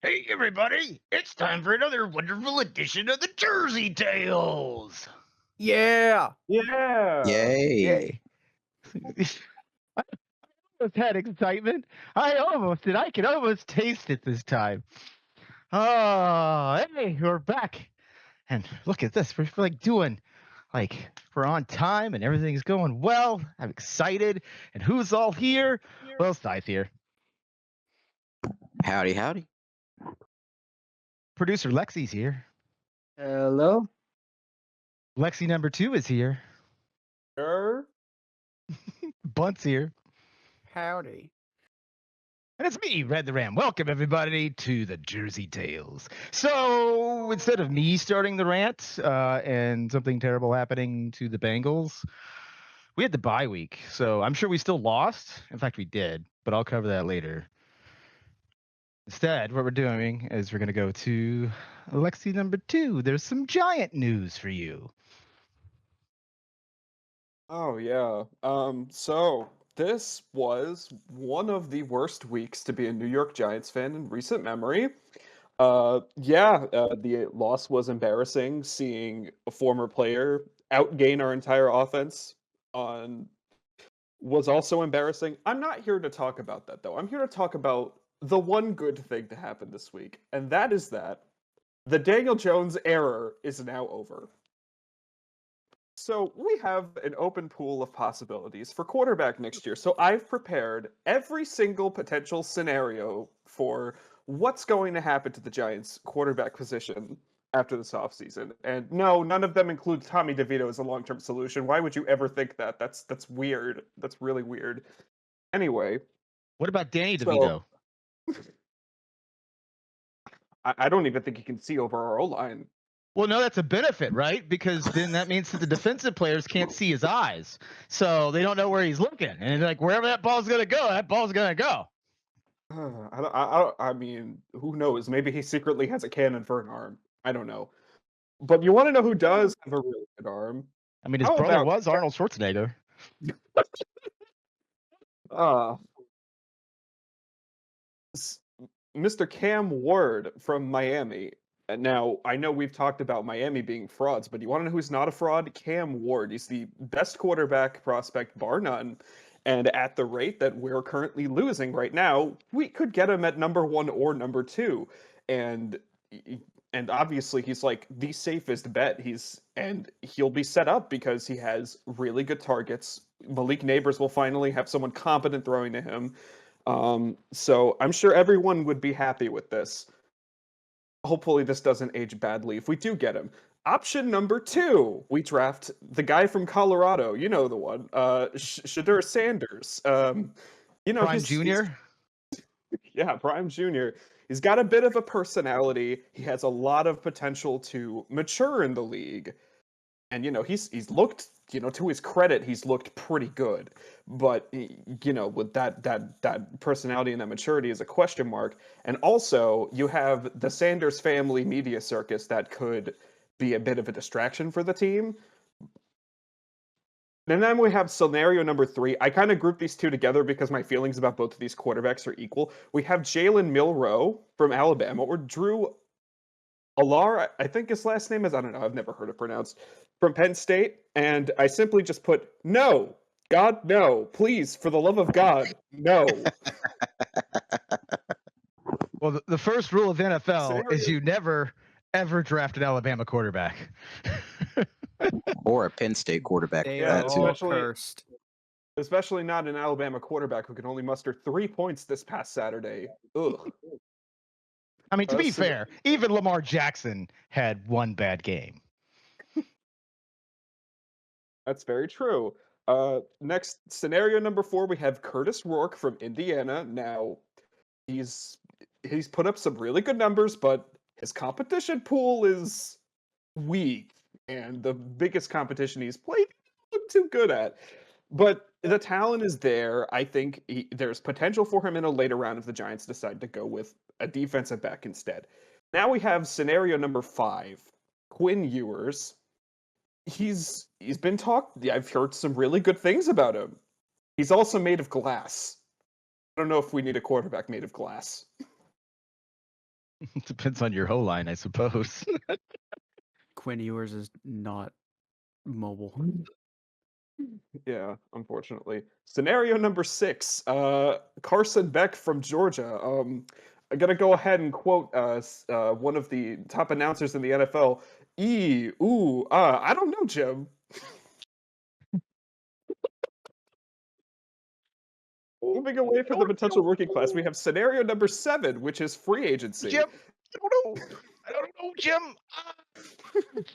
Hey, everybody! It's time for another wonderful edition of the Jersey Tales! Yeah. Yeah. Yay. Yay. I almost had excitement. I almost did. I can almost taste it this time. Oh, hey, we're back. And look at this. We're like doing, we're on time and everything's going well. I'm excited. And who's all here? Well, Scythe here. Howdy, howdy. Producer Lexi's here. Hello. Lexi number 2 is here. Sure. Bunt's here. Howdy. And it's me, Red the Ram. Welcome, everybody, to the Jersey Tales. So instead of me starting the rant and something terrible happening to the Bengals, we had the bye week. So I'm sure we still lost. In fact, we did, but I'll cover that later. Instead, what we're doing is we're going to go to Lexi number 2. There's some giant news for you. Oh yeah. So this was one of the worst weeks to be a New York Giants fan in recent memory. The loss was embarrassing. Seeing a former player outgain our entire offense on was also embarrassing. I'm not here to talk about that though. I'm here to talk about the one good thing to happen this week, and that is that the Daniel Jones era is now over. So we have an open pool of possibilities for quarterback next year. So I've prepared every single potential scenario for what's going to happen to the Giants quarterback position after this offseason. And no, none of them include Tommy DeVito as a long-term solution. Why would you ever think that? That's weird. That's really weird. Anyway, What about Danny so DeVito? I don't even think he can see over our O-line. Well, no, that's a benefit, right? Because then that means that the defensive players can't see his eyes. So they don't know where he's looking. And like wherever that ball's going to go, that ball's going to go. I mean, who knows? Maybe he secretly has a cannon for an arm. I don't know. But you want to know who does have a really good arm? I mean, his How brother about was Arnold Schwarzenegger. uh, s- Mr. Cam Ward from Miami? And now, I know we've talked about Miami being frauds, but you want to know who's not a fraud? Cam Ward. He's the best quarterback prospect, bar none. And at the rate that we're currently losing right now, we could get him at number 1 or number 2. And and obviously he's like the safest bet. He'll be set up because he has really good targets. Malik Neighbors will finally have someone competent throwing to him. So I'm sure everyone would be happy with this. Hopefully this doesn't age badly if we do get him. Option number 2, we draft the guy from Colorado. You know the one, Shadur Sanders. Prime He's Jr. yeah, Prime Jr. He's got a bit of a personality. He has a lot of potential to mature in the league. And he's looked, to his credit, he's looked pretty good. But with that personality and that maturity is a question mark. And also, you have the Sanders family media circus that could be a bit of a distraction for the team. And then we have scenario number 3. I kind of group these two together because my feelings about both of these quarterbacks are equal. We have Jalen Milroe from Alabama, or Drew Alar, I think his last name is, I don't know, I've never heard it pronounced, from Penn State. And I simply just put, no, God, no, please, for the love of God, no. Well, the first rule of NFL is Scenario. you never, ever draft an Alabama quarterback. Or a Penn State quarterback. They Yeah, are That all too. cursed. Especially not an Alabama quarterback who could only muster 3 points this past Saturday. Ugh. I mean, to be So- fair, even Lamar Jackson had one bad game. That's very true. Next, scenario number 4, we have Curtis Rourke from Indiana. Now, he's put up some really good numbers, but his competition pool is weak, and the biggest competition he's played, he doesn't look too good at. But the talent is there. I think there's potential for him in a later round if the Giants decide to go with a defensive back instead. Now we have scenario number 5, Quinn Ewers. He's been talked. I've heard some really good things about him. He's also made of glass. I don't know if we need a quarterback made of glass. Depends on your whole line, I suppose. Quinn Ewers is not mobile. Yeah, unfortunately. Scenario number 6. Carson Beck from Georgia. I'm gonna go ahead and quote one of the top announcers in the NFL. I don't know, Jim. Moving away from the potential rookie class, we have scenario number 7, which is free agency. Jim, I don't know. I don't know, Jim. I don't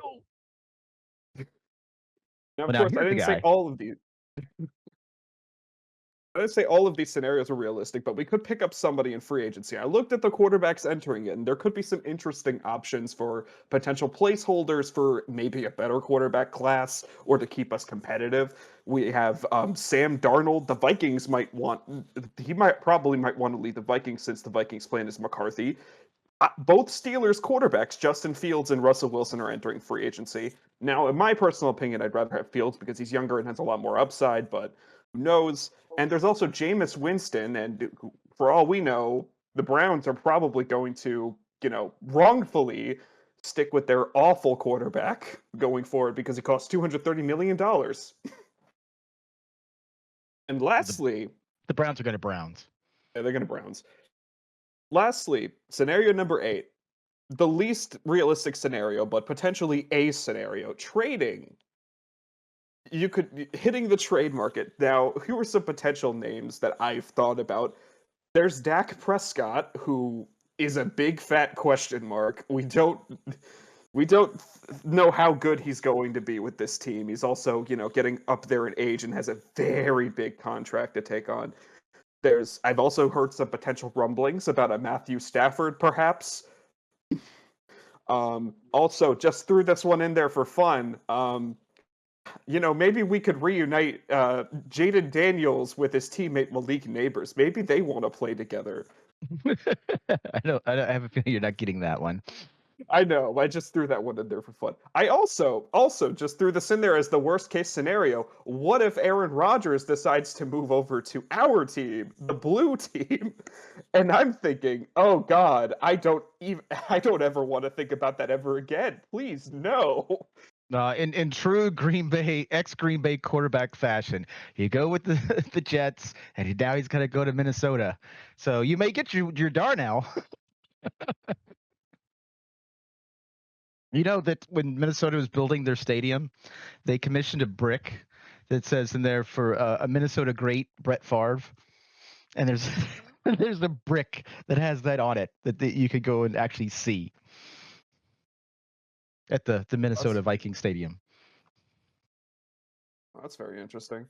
know. Now, of Well, now course, I here's the didn't say guy. all of these. I didn't say all of these scenarios are realistic, but we could pick up somebody in free agency. I looked at the quarterbacks entering it, and there could be some interesting options for potential placeholders for maybe a better quarterback class or to keep us competitive. We have Sam Darnold. The Vikings might want. He probably might want to leave the Vikings since the Vikings plan is McCarthy. Both Steelers quarterbacks, Justin Fields and Russell Wilson, are entering free agency. Now, in my personal opinion, I'd rather have Fields because he's younger and has a lot more upside, but who knows? And there's also Jameis Winston, and for all we know, the Browns are probably going to, wrongfully stick with their awful quarterback going forward because he costs $230 million. And lastly, The Browns are going to Browns. yeah, they're going to Browns. Lastly, scenario number 8, the least realistic scenario, but potentially a scenario, trading. You could hitting the trade market. Now, here are some potential names that I've thought about. There's Dak Prescott, who is a big fat question mark. We don't know how good he's going to be with this team. He's also, getting up there in age and has a very big contract to take on. I've also heard some potential rumblings about a Matthew Stafford, perhaps. Also, just threw this one in there for fun. Maybe we could reunite Jaden Daniels with his teammate Malik Neighbors. Maybe they want to play together. I have a feeling you're not getting that one. I know. I just threw that one in there for fun. I also just threw this in there as the worst case scenario. What if Aaron Rodgers decides to move over to our team, the blue team? And I'm thinking, oh God, I don't ever want to think about that ever again. Please, no. In true Green Bay ex-Green Bay quarterback fashion, you go with the Jets, and now he's going to go to Minnesota. So you may get your Darnell. You know that when Minnesota was building their stadium, they commissioned a brick that says in there for a Minnesota great, Brett Favre, and there's there's a brick that has that on it that you could go and actually see at the Minnesota Viking Stadium. That's very interesting.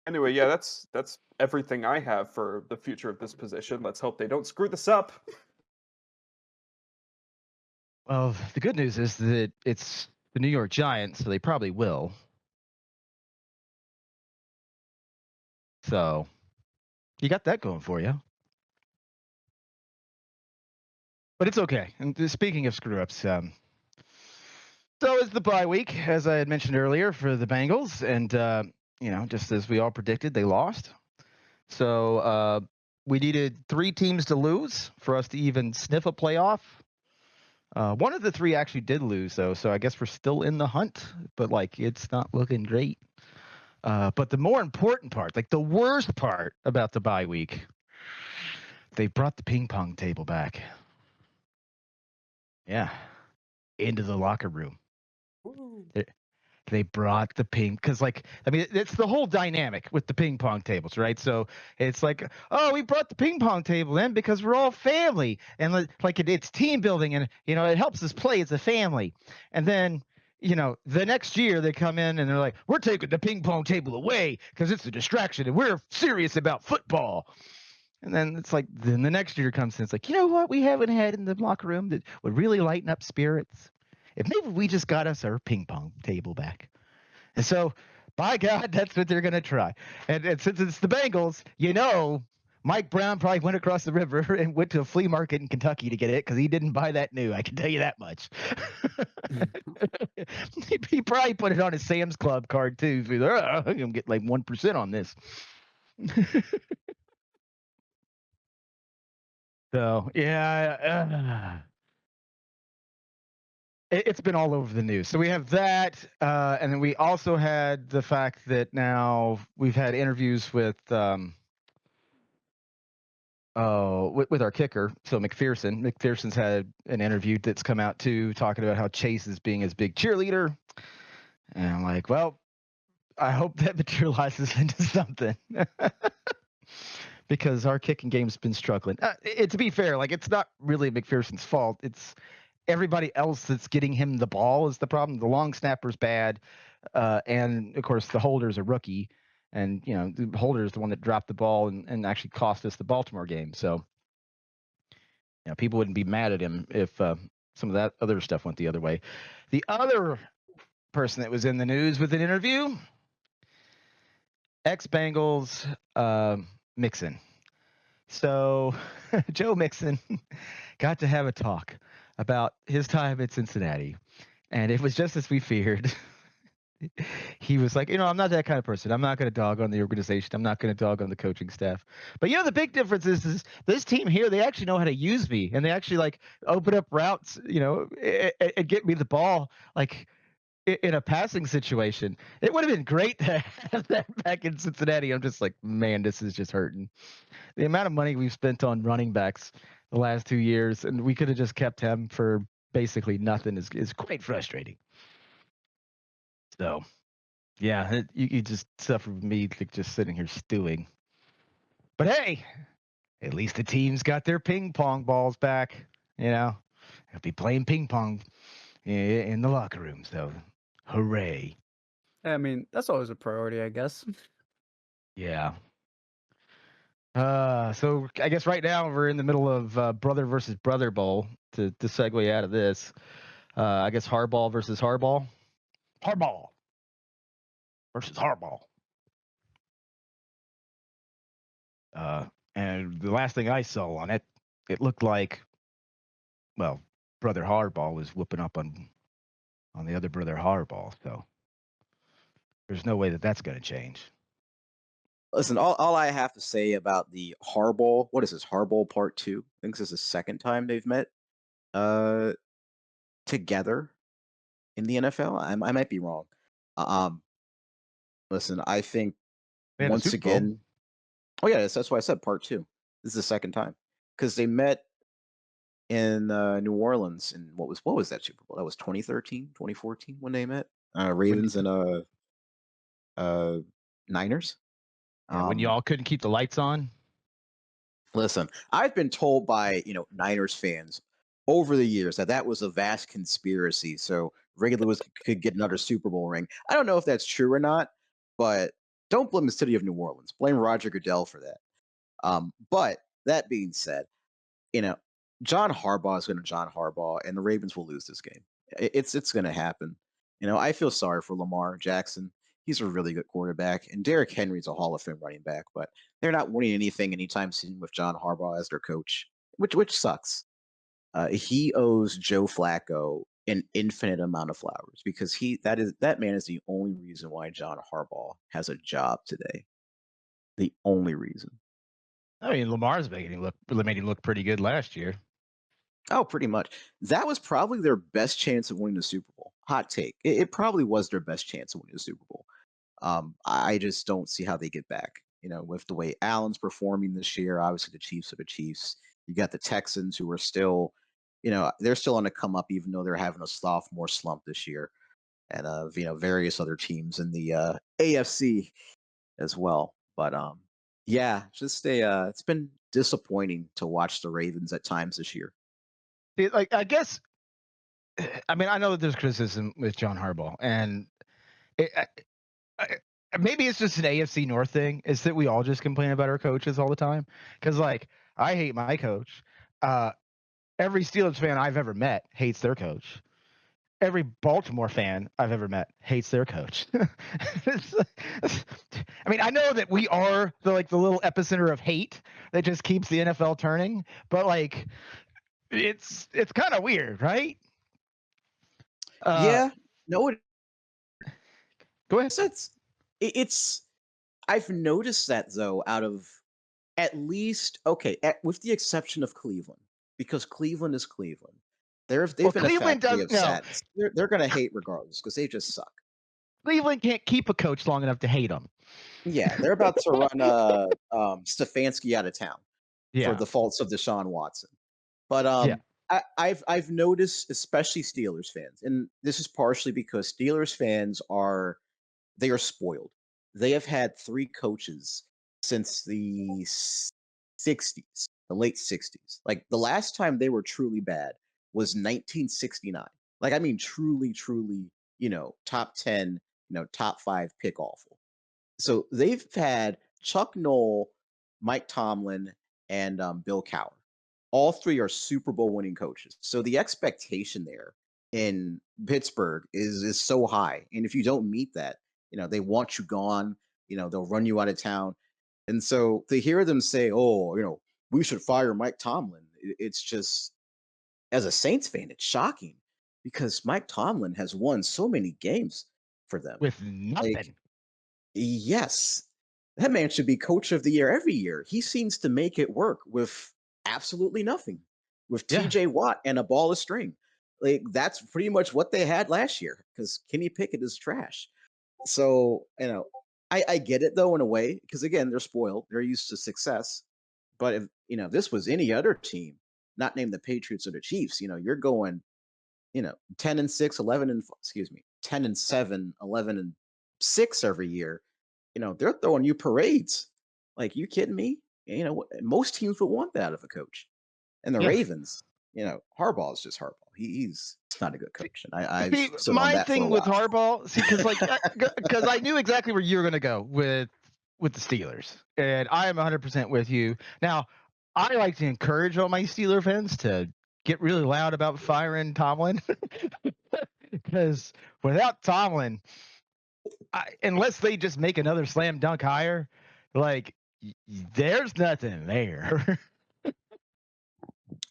Anyway, yeah, that's everything I have for the future of this position. Let's hope they don't screw this up. Well, the good news is that it's the New York Giants, so they probably will. So you got that going for you. But it's okay. And speaking of screw-ups, so is the bye week, as I had mentioned earlier, for the Bengals. And, just as we all predicted, they lost. So we needed 3 teams to lose for us to even sniff a playoff. One of the 3 actually did lose, though, so I guess we're still in the hunt, but, it's not looking great. But the more important part, the worst part about the bye week, they brought the ping pong table back. Yeah, into the locker room. They brought the ping because it's the whole dynamic with the ping pong tables, right? So it's we brought the ping pong table in because we're all family, and it's team building, and it helps us play as a family. And then the next year they come in and they're like, we're taking the ping pong table away because it's a distraction and we're serious about football. And then it's then the next year comes in, it's you know what we haven't had in the locker room that would really lighten up spirits? If maybe we just got us our ping pong table back. And so, by God, that's what they're going to try. And since it's the Bengals, Mike Brown probably went across the river and went to a flea market in Kentucky to get it because he didn't buy that new. I can tell you that much. He probably put it on his Sam's Club card, too. So I'm going to get 1% on this. So yeah, it's been all over the news. So we have that, and then we also had the fact that now we've had interviews with with our kicker, so McPherson. McPherson's had an interview that's come out too, talking about how Chase is being his big cheerleader. And I'm like, well, I hope that materializes into something. Because our kicking game's been struggling. To be fair, like it's not really McPherson's fault. It's everybody else that's getting him the ball is the problem. The long snapper's bad, and of course the holder's a rookie, and the holder is the one that dropped the ball and actually cost us the Baltimore game. So people wouldn't be mad at him if some of that other stuff went the other way. The other person that was in the news with an interview, ex-Bengals Mixon. So Joe Mixon got to have a talk about his time at Cincinnati, and it was just as we feared. He was like, I'm not that kind of person. I'm not going to dog on the organization. I'm not going to dog on the coaching staff. But the big difference is this team here, they actually know how to use me, and they actually like open up routes, and get me the ball like in a passing situation. It would have been great to have that back in Cincinnati. I'm just like, man, this is just hurting. The amount of money we've spent on running backs the last 2 years, and we could have just kept him for basically nothing is quite frustrating. So, yeah, you just suffer with me like just sitting here stewing. But hey, at least the team's got their ping pong balls back. They'll be playing ping pong in the locker room. So, hooray! I mean, that's always a priority, I guess. Yeah. So I guess right now we're in the middle of brother versus brother bowl to segue out of this. I guess Harbaugh versus Harbaugh. Harbaugh versus Harbaugh. And the last thing I saw on it, it looked like, well, brother Harbaugh was whooping up on the other brother Harbaugh. So there's no way that that's going to change. Listen, all I have to say about the Harbaugh, what is this, Harbaugh Part 2? I think this is the second time they've met together in the NFL. I might be wrong. Listen, I think once again, oh yeah, that's why I said Part 2. This is the second time because they met in New Orleans in what was that Super Bowl? That was 2013, 2014 when they met. Ravens and Niners. When y'all couldn't keep the lights on. Listen, I've been told by Niners fans over the years that was a vast conspiracy, so Ray Lewis could get another Super Bowl ring. I don't know if that's true or not, but don't blame the city of New Orleans. Blame Roger Goodell for that. But that being said, John Harbaugh is going to John Harbaugh, and the Ravens will lose this game. It's going to happen. I feel sorry for Lamar Jackson. He's a really good quarterback, and Derrick Henry's a Hall of Fame running back, but they're not winning anything anytime soon with John Harbaugh as their coach, which sucks. He owes Joe Flacco an infinite amount of flowers because that man is the only reason why John Harbaugh has a job today. The only reason. I mean, Lamar's made him look pretty good last year. Oh, pretty much. That was probably their best chance of winning the Super Bowl. Hot take. It probably was their best chance of winning the Super Bowl. I just don't see how they get back. With the way Allen's performing this year, obviously the Chiefs are the Chiefs. You got the Texans who are still, they're still on the come up, even though they're having a sophomore slump this year, and various other teams in the AFC as well. But yeah, just it's been disappointing to watch the Ravens at times this year. Like, I guess, I mean, I know that there's criticism with John Harbaugh, and maybe it's just an AFC North thing. Is that we all just complain about our coaches all the time? Because, like, I hate my coach. Every Steelers fan I've ever met hates their coach. Every Baltimore fan I've ever met hates their coach. I mean, I know that we are the little epicenter of hate that just keeps the NFL turning, but like, it's kind of weird, right? Yeah. No. Go ahead. It's. I've noticed that though, out of at least okay, with the exception of Cleveland, because Cleveland is Cleveland. They've Well, been a Cleveland factory does of no. sadness. They're going to hate regardless because they just suck. Cleveland can't keep a coach long enough to hate him. Yeah, they're about to run Stefanski out of town for Yeah. the faults of Deshaun Watson. But Yeah. I've noticed, especially Steelers fans, and this is partially because Steelers fans are spoiled. They have had 3 coaches since the 60s, the late 60s. Like the last time they were truly bad was 1969. Like I mean truly top 10, top 5 pick awful. So they've had Chuck Noll, Mike Tomlin, and Bill Cowher. All 3 are Super Bowl winning coaches. So the expectation there in Pittsburgh is so high, and if you don't meet that, they want you gone. They'll run you out of town. And so to hear them say, "Oh, we should fire Mike Tomlin," it's just as a Saints fan, it's shocking because Mike Tomlin has won so many games for them. With nothing. Like, yes, that man should be coach of the year every year. He seems to make it work with absolutely nothing, with Yeah. TJ Watt and a ball of string. Like that's pretty much what they had last year because Kenny Pickett is trash. So, I get it though in a way, because again, they're spoiled. They're used to success. But if this was any other team, not named the Patriots or the Chiefs, you're going, 10-6, 10-7, 11-6 every year. They're throwing you parades. Like, you kidding me? Most teams would want that of a coach. And the Yes. Ravens, Harbaugh is just Harbaugh. He's not a good coach. And I've See, stood on my that for a thing with while. Harbaugh, because I knew exactly where you were going to go with the Steelers, and I am 100% with you. Now, I like to encourage all my Steeler fans to get really loud about firing Tomlin, because without Tomlin, unless they just make another slam dunk hire, like there's nothing there.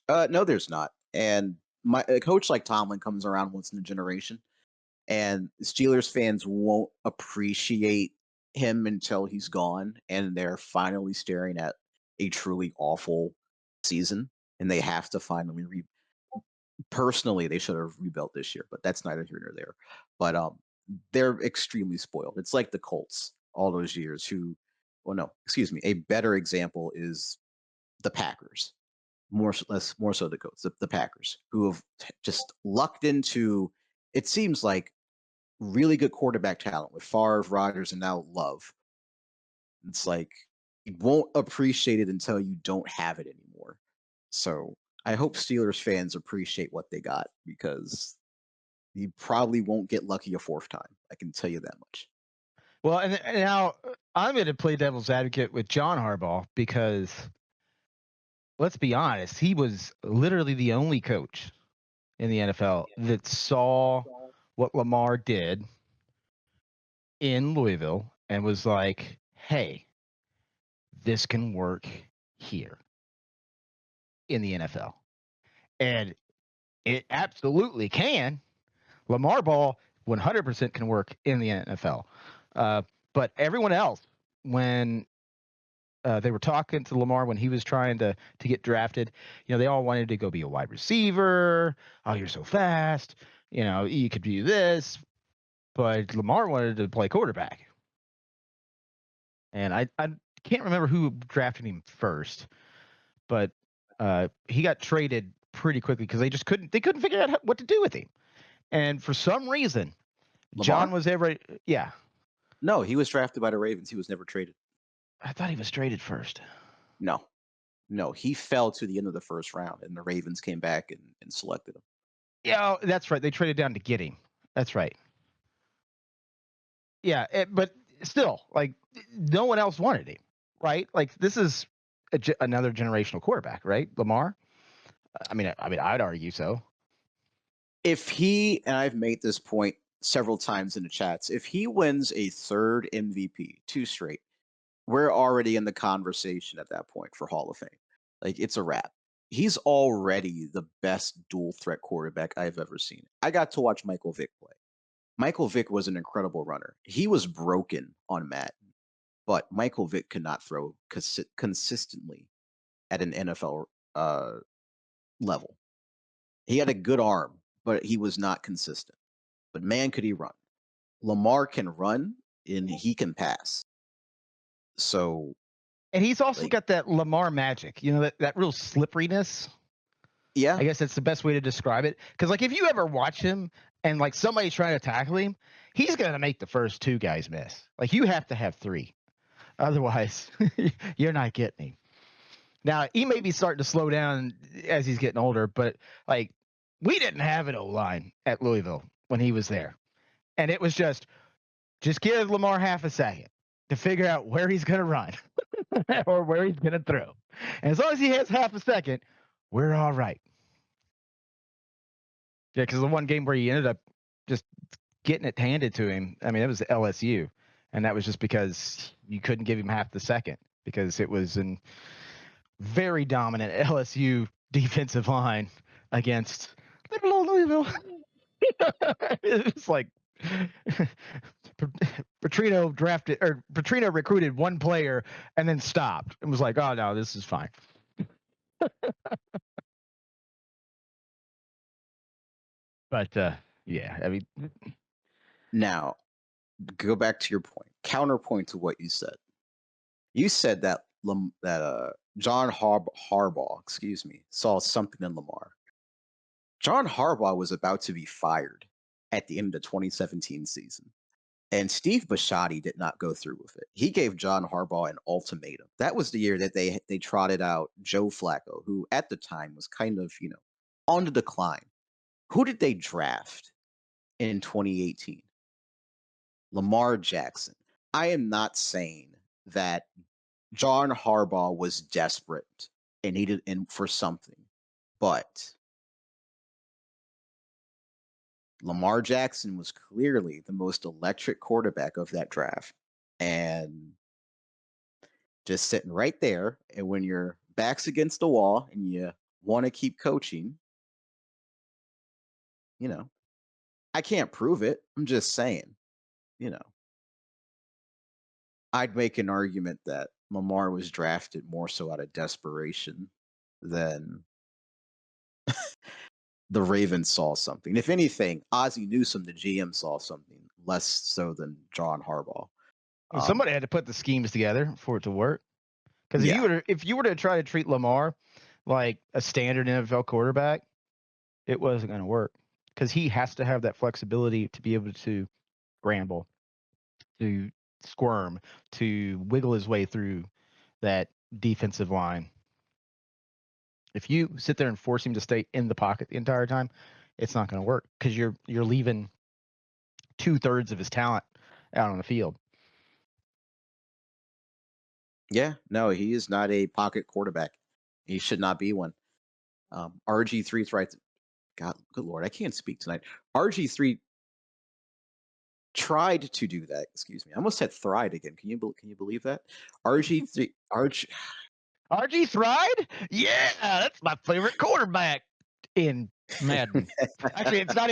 No, there's not. And a coach like Tomlin comes around once in a generation, and Steelers fans won't appreciate him until he's gone, and they're finally staring at a truly awful season, and they have to finally personally they should have rebuilt this year, but that's neither here nor there. But they're extremely spoiled. It's like the Colts all those years who, well, no, excuse me, a better example is the Packers. More so the Colts, the Packers, who have just lucked into, it seems like, really good quarterback talent with Favre, Rodgers, and now Love. It's like you won't appreciate it until you don't have it anymore. So I hope Steelers fans appreciate what they got, because you probably won't get lucky a 4th time. I can tell you that much. Well, and now I'm going to play devil's advocate with John Harbaugh, because let's be honest, he was literally the only coach in the NFL that saw what Lamar did in Louisville and was like, hey, this can work here in the NFL. And it absolutely can. Lamar Ball 100% can work in the NFL. But everyone else, when they were talking to Lamar when he was trying to get drafted, they all wanted to go be a wide receiver. Oh, you're so fast. You could do this. But Lamar wanted to play quarterback. And I can't remember who drafted him first, but he got traded pretty quickly because they couldn't figure out what to do with him. And for some reason, Lamar? John was ever, yeah. No, he was drafted by the Ravens. He was never traded. I thought he was traded first. No, he fell to the end of the 1st round, and the Ravens came back and selected him. Yeah, that's right. They traded down to get him. That's right. Yeah, but still, like, no one else wanted him, right? Like, this is another generational quarterback, right? Lamar. I mean, I'd argue so. If he, and I've made this point several times in the chats, if he wins a 3rd MVP, 2 straight, we're already in the conversation at that point for Hall of Fame. Like, it's a wrap. He's already the best dual threat quarterback I've ever seen. I got to watch Michael Vick play. Michael Vick was an incredible runner. He was broken on Madden, but Michael Vick could not throw consistently at an NFL level. He had a good arm, but he was not consistent. But man, could he run. Lamar can run and he can pass. So, And he's also like, got that Lamar magic, that real slipperiness. yeah, I guess that's the best way to describe it. Because, like, if you ever watch him and, like, somebody's trying to tackle him, he's going to make the first two guys miss. Like, you have to have three. Otherwise, you're not getting him. Now, he may be starting to slow down as he's getting older, but, like, we didn't have an O-line at Louisville when he was there. And it was just give Lamar half a second to figure out where he's going to run or where he's going to throw. And as long as he has half a second, we're all right. Yeah, because the one game where he ended up just getting it handed to him, I mean, it was LSU. And that was just because you couldn't give him half the second because it was an very dominant LSU defensive line against little old Louisville. It's like Petrino recruited one player and then stopped and was like, "Oh no, this is fine." But yeah, I mean, now go back to your point. Counterpoint to what you said. You said that John Harbaugh, saw something in Lamar. John Harbaugh was about to be fired at the end of the 2017 season. And Steve Bisciotti did not go through with it. He gave John Harbaugh an ultimatum. That was the year that they trotted out Joe Flacco, who at the time was kind of, on the decline. Who did they draft in 2018? Lamar Jackson. I am not saying that John Harbaugh was desperate and needed in for something, but Lamar Jackson was clearly the most electric quarterback of that draft. And just sitting right there, and when your back's against the wall and you want to keep coaching, I can't prove it. I'm just saying, I'd make an argument that Lamar was drafted more so out of desperation than the Ravens saw something. If anything, Ozzie Newsome, the GM, saw something less so than John Harbaugh. somebody had to put the schemes together for it to work. Because if you were to try to treat Lamar like a standard NFL quarterback, it wasn't going to work. Because he has to have that flexibility to be able to scramble, to squirm, to wiggle his way through that defensive line. If you sit there and force him to stay in the pocket the entire time, it's not going to work because you're leaving 2/3 of his talent out on the field. Yeah, no, he is not a pocket quarterback. He should not be one. RG3 tried to, God, good Lord, I can't speak tonight. RG3 tried to do that. Excuse me. I almost said thried again. Can you believe that? RG3 RG Thride? Yeah, that's my favorite quarterback in Madden. Actually, it's not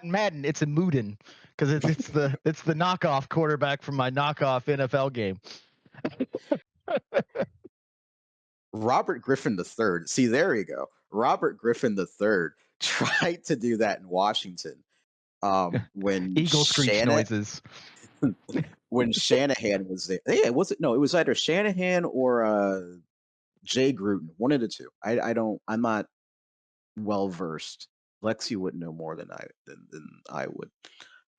in Madden. It's in Mooden because it's the knockoff quarterback from my knockoff NFL game. Robert Griffin III. See, there you go. Robert Griffin III tried to do that in Washington. When Eagle screech noises. When Shanahan was there. Yeah, it was either Shanahan or Jay Gruden, one of the two. I'm not well versed. Lexi would know more than I would.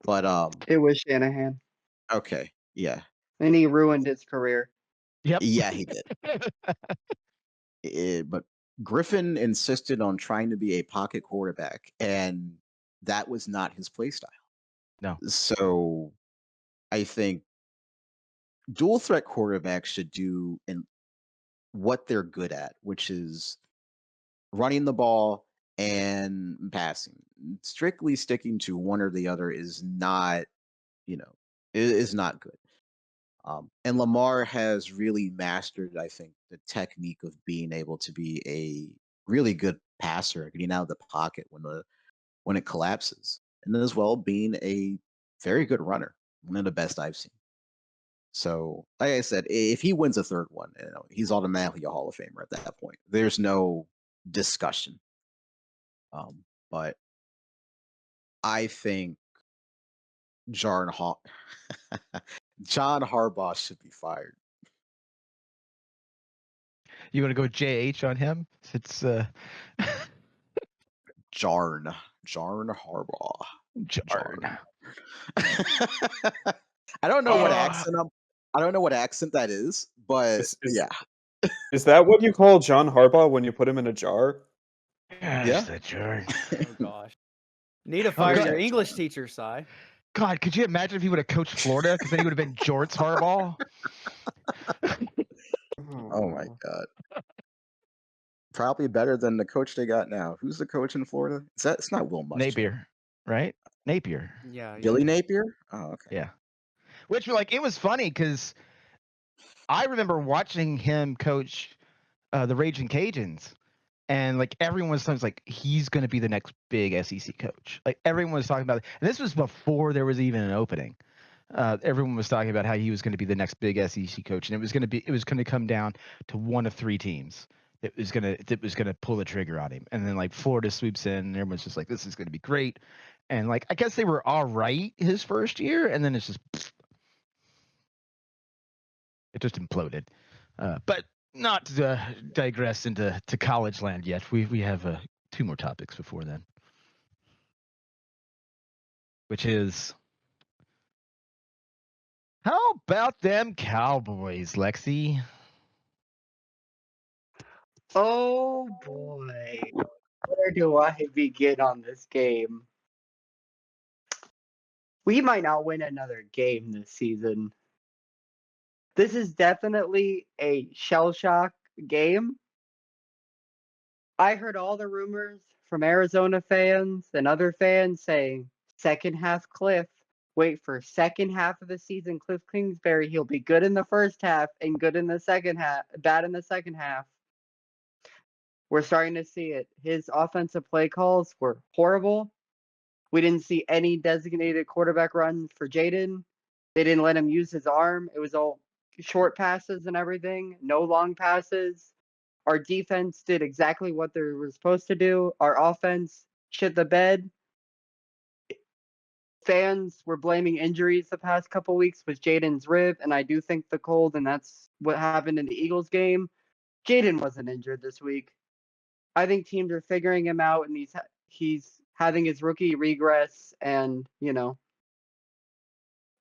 But It was Shanahan, okay, yeah. and he ruined his career. Yep. Yeah, he did. But Griffin insisted on trying to be a pocket quarterback, and that was not his play style. No. So I think dual threat quarterbacks should do what they're good at, which is running the ball and passing. Strictly sticking to one or the other is not, is not good. And Lamar has really mastered, I think, the technique of being able to be a really good passer, getting out of the pocket when it collapses, and then as well being a very good runner, one of the best I've seen. So, like I said, if he wins a third one, he's automatically a Hall of Famer at that point. There's no discussion. But I think John Harbaugh should be fired. You want to go JH on him? It's Jarn Harbaugh. Jarn. I don't know what Oh. accent I don't know what accent that is, but yeah. Is that what you call John Harbaugh when you put him in a jar? Gosh, that Jarn. Oh gosh. Need to fire God. your English teacher, Si. God, could you imagine if he would have coached Florida? Because then he would have been Jorts Harbaugh. Oh my god. Probably better than the coach they got now. Who's the coach in Florida? It's not Will Muschamp. Napier, right? Napier. Yeah. Billy Napier? Oh, okay. Yeah. Which, like, it was funny because I remember watching him coach the Raging Cajuns, and like everyone was like, he's going to be the next big SEC coach. Like everyone was talking about it, and this was before there was even an opening. Everyone was talking about how he was going to be the next big SEC coach, and it was going to come down to one of three teams that was going to pull the trigger on him, and then like Florida swoops in, and everyone's just like, this is going to be great, and like I guess they were all right his first year, and then it's just it just imploded. But not to digress into college land yet. We have two more topics before then, which is how about them Cowboys, Lexi? Oh boy. Where do I begin on this game? We might not win another game this season. This is definitely a shell shock game. I heard all the rumors from Arizona fans and other fans saying second half Kliff. Wait for second half of the season, Kliff Kingsbury. He'll be good in the first half and good in the second half, bad in the second half. We're starting to see it. His offensive play calls were horrible. We didn't see any designated quarterback runs for Jaden. They didn't let him use his arm. It was all short passes and everything, no long passes. Our defense did exactly what they were supposed to do. Our offense shit the bed. Fans were blaming injuries the past couple weeks with Jaden's rib, and I do think the cold, and that's what happened in the Eagles game. Jaden wasn't injured this week. I think teams are figuring him out, and he's having his rookie regress, and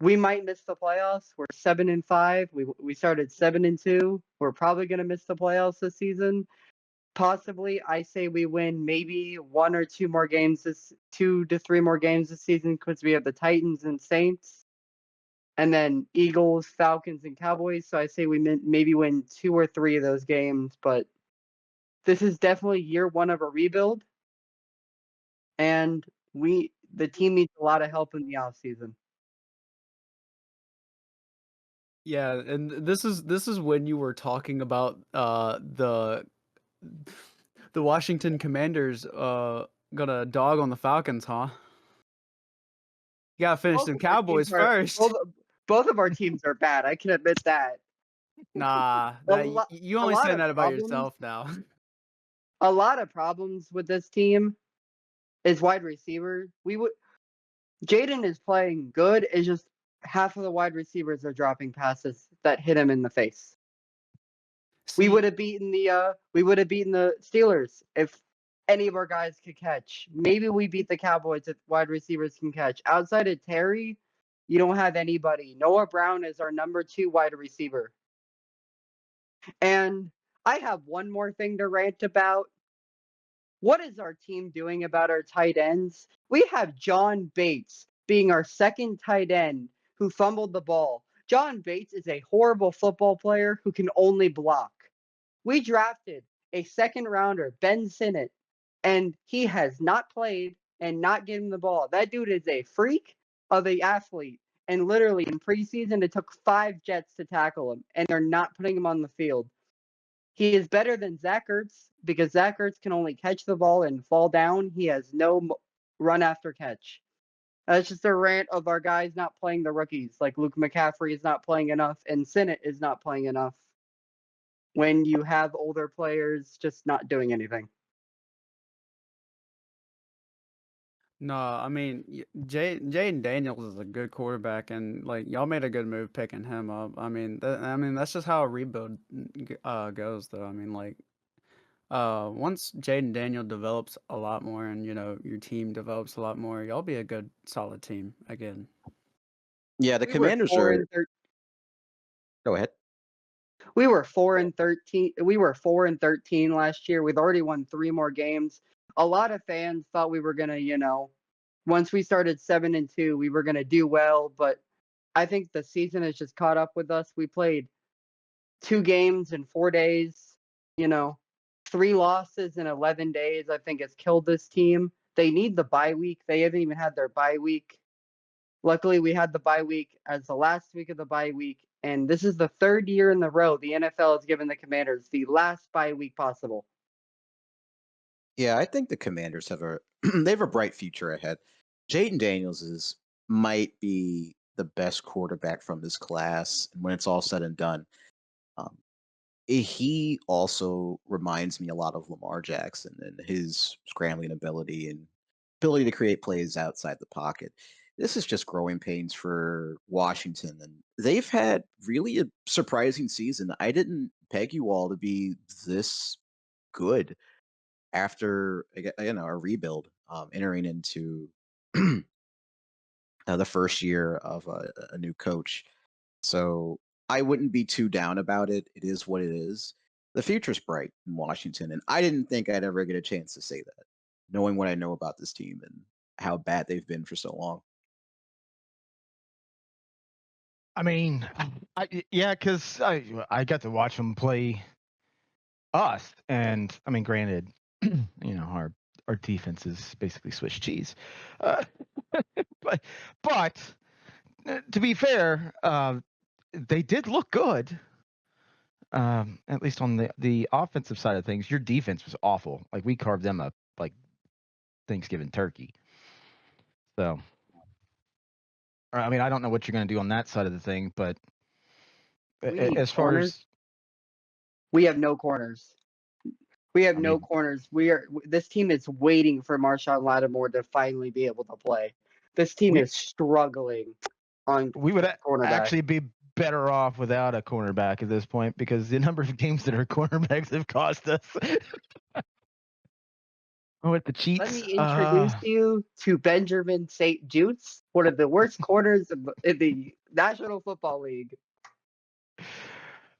we might miss the playoffs. We're 7-5. We started 7-2. We're probably gonna miss the playoffs this season. Possibly, I say we win maybe 1 or 2 more games 2 to 3 more games this season because we have the Titans and Saints, and then Eagles, Falcons, and Cowboys. So I say we maybe win 2 or 3 of those games. But this is definitely year 1 of a rebuild, and the team needs a lot of help in the offseason. Yeah, and this is when you were talking about the Washington Commanders gonna dog on the Falcons, huh? You gotta finish them Cowboys first. Both of our teams are bad. I can admit that. Nah, you only saying that about yourself now. A lot of problems with this team is wide receiver. Jaden is playing good. It's just half of the wide receivers are dropping passes that hit him in the face. We would have beaten the Steelers if any of our guys could catch. Maybe we beat the Cowboys if wide receivers can catch. Outside of Terry, you don't have anybody. Noah Brown is our number 2 wide receiver. And I have one more thing to rant about. What is our team doing about our tight ends? We have John Bates being our second tight end who fumbled the ball. John Bates is a horrible football player who can only block. We drafted a second rounder, Ben Sinnott, and he has not played and not given the ball. That dude is a freak of an athlete. And literally in preseason, it took 5 Jets to tackle him, and they're not putting him on the field. He is better than Zach Ertz because Zach Ertz can only catch the ball and fall down. He has no run after catch. That's just a rant of our guys not playing the rookies. Like Luke McCaffrey is not playing enough, and Sinnott is not playing enough. When you have older players just not doing anything. No, I mean Jaden Daniels is a good quarterback, and like y'all made a good move picking him up. I mean, that's just how a rebuild goes, though. I mean, like once Jaden Daniel develops a lot more, and your team develops a lot more, y'all be a good solid team again. Yeah, the We were Commanders 4 are. and 13. Go ahead. We were 4 and 13. We were 4 and 13 last year. We've already won 3 more games. A lot of fans thought we were gonna, once we started 7 and 2, we were gonna do well. But I think the season has just caught up with us. We played 2 games in 4 days. 3 losses in 11 days. I think has killed this team. They need the bye week. They haven't even had their bye week. Luckily, we had the bye week as the last week of the bye week, and this is the 3rd year in a row the NFL has given the Commanders the last bye week possible. Yeah, I think the Commanders have they have a bright future ahead. Jaden Daniels might be the best quarterback from this class, and when it's all said and done, um, he also reminds me a lot of Lamar Jackson and his scrambling ability and ability to create plays outside the pocket. This is just growing pains for Washington, and they've had really a surprising season. I didn't peg you all to be this good after a rebuild, entering into the first year of a new coach. So I wouldn't be too down about it. It is what it is. The future's bright in Washington, and I didn't think I'd ever get a chance to say that, knowing what I know about this team and how bad they've been for so long. I mean, yeah, because I got to watch them play us, and I mean, granted, our defense is basically Swiss cheese, uh, but to be fair, they did look good. At least on the offensive side of things, your defense was awful. Like we carved them up like Thanksgiving turkey. So, I mean, I don't know what you're going to do on that side of the thing, but We need as far corners. as We have no corners. We have I no mean- corners. This team is waiting for Marshawn Lattimore to finally be able to play. This team is struggling on we would cornerback. actually be better off without a cornerback at this point because the number of games that our cornerbacks have cost us. With the cheats. Let me introduce you to Benjamin St. Juice, one of the worst corners in the National Football League.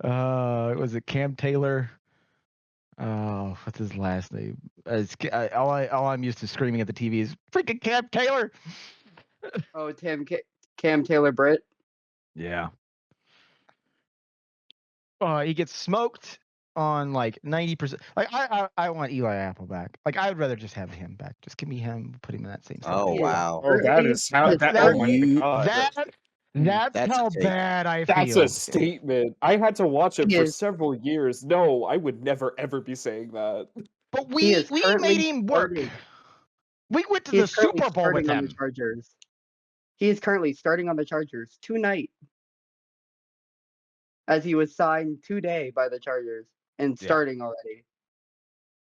Was it Cam Taylor? Oh, what's his last name? All I'm used to screaming at the TV is freaking Cam Taylor. Oh, Cam Taylor Britt. Yeah. He gets smoked on like 90%. Like I want Eli Apple back. Like I would rather just have him back. Just give me him. Put him in that same. Oh, situation. wow. Oh, that is how. That- Oh my you- god. That's That's how a take. bad I That's feel. a statement. I had to watch it for Yes. several years. No, I would never ever be saying that. But He we is currently made him work. starting. We went to He the is currently Super Bowl with starting on him. the Chargers. He is currently starting on the Chargers tonight, as he was signed today by the Chargers and Yeah. starting already.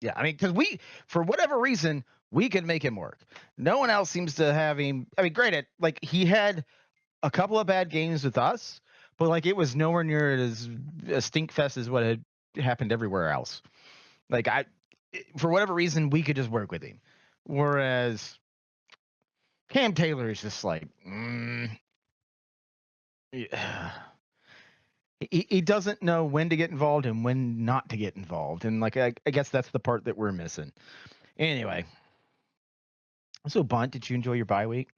Yeah, I mean, because for whatever reason, we could make him work. No one else seems to have him. I mean, granted, like he had a couple of bad games with us, but like it was nowhere near as a stink fest as what had happened everywhere else. Like for whatever reason, we could just work with him. Whereas Cam Taylor is just like, yeah. He doesn't know when to get involved and when not to get involved. And like, I guess that's the part that we're missing. Anyway. So Bunt, did you enjoy your bye week?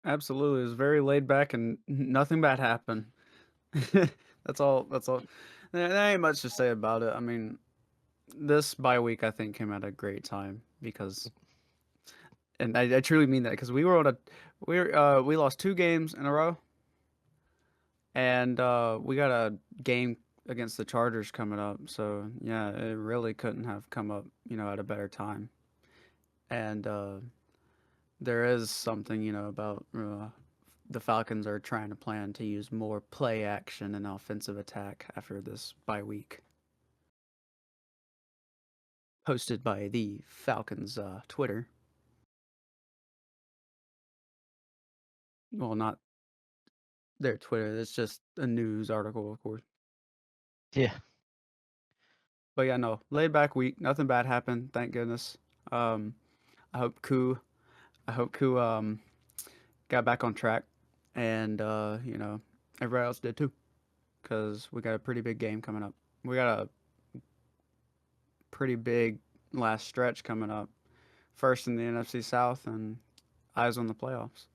Absolutely, it was very laid back and nothing bad happened. That's all. There ain't much to say about it. I mean, this bye week I think came at a great time because, and I truly mean that because we lost 2 games in a row, and we got a game against the Chargers coming up. So yeah, it really couldn't have come up, at a better time. And there is something, about the Falcons are trying to plan to use more play action and offensive attack after this bye week. Posted by the Falcons Twitter. Well, not their Twitter. It's just a news article, of course. Yeah. But yeah, no, laid back week. Nothing bad happened, thank goodness. I hope Koo got back on track, and everybody else did too, because we got a pretty big game coming up. We got a pretty big last stretch coming up. First in the NFC South, and eyes on the playoffs.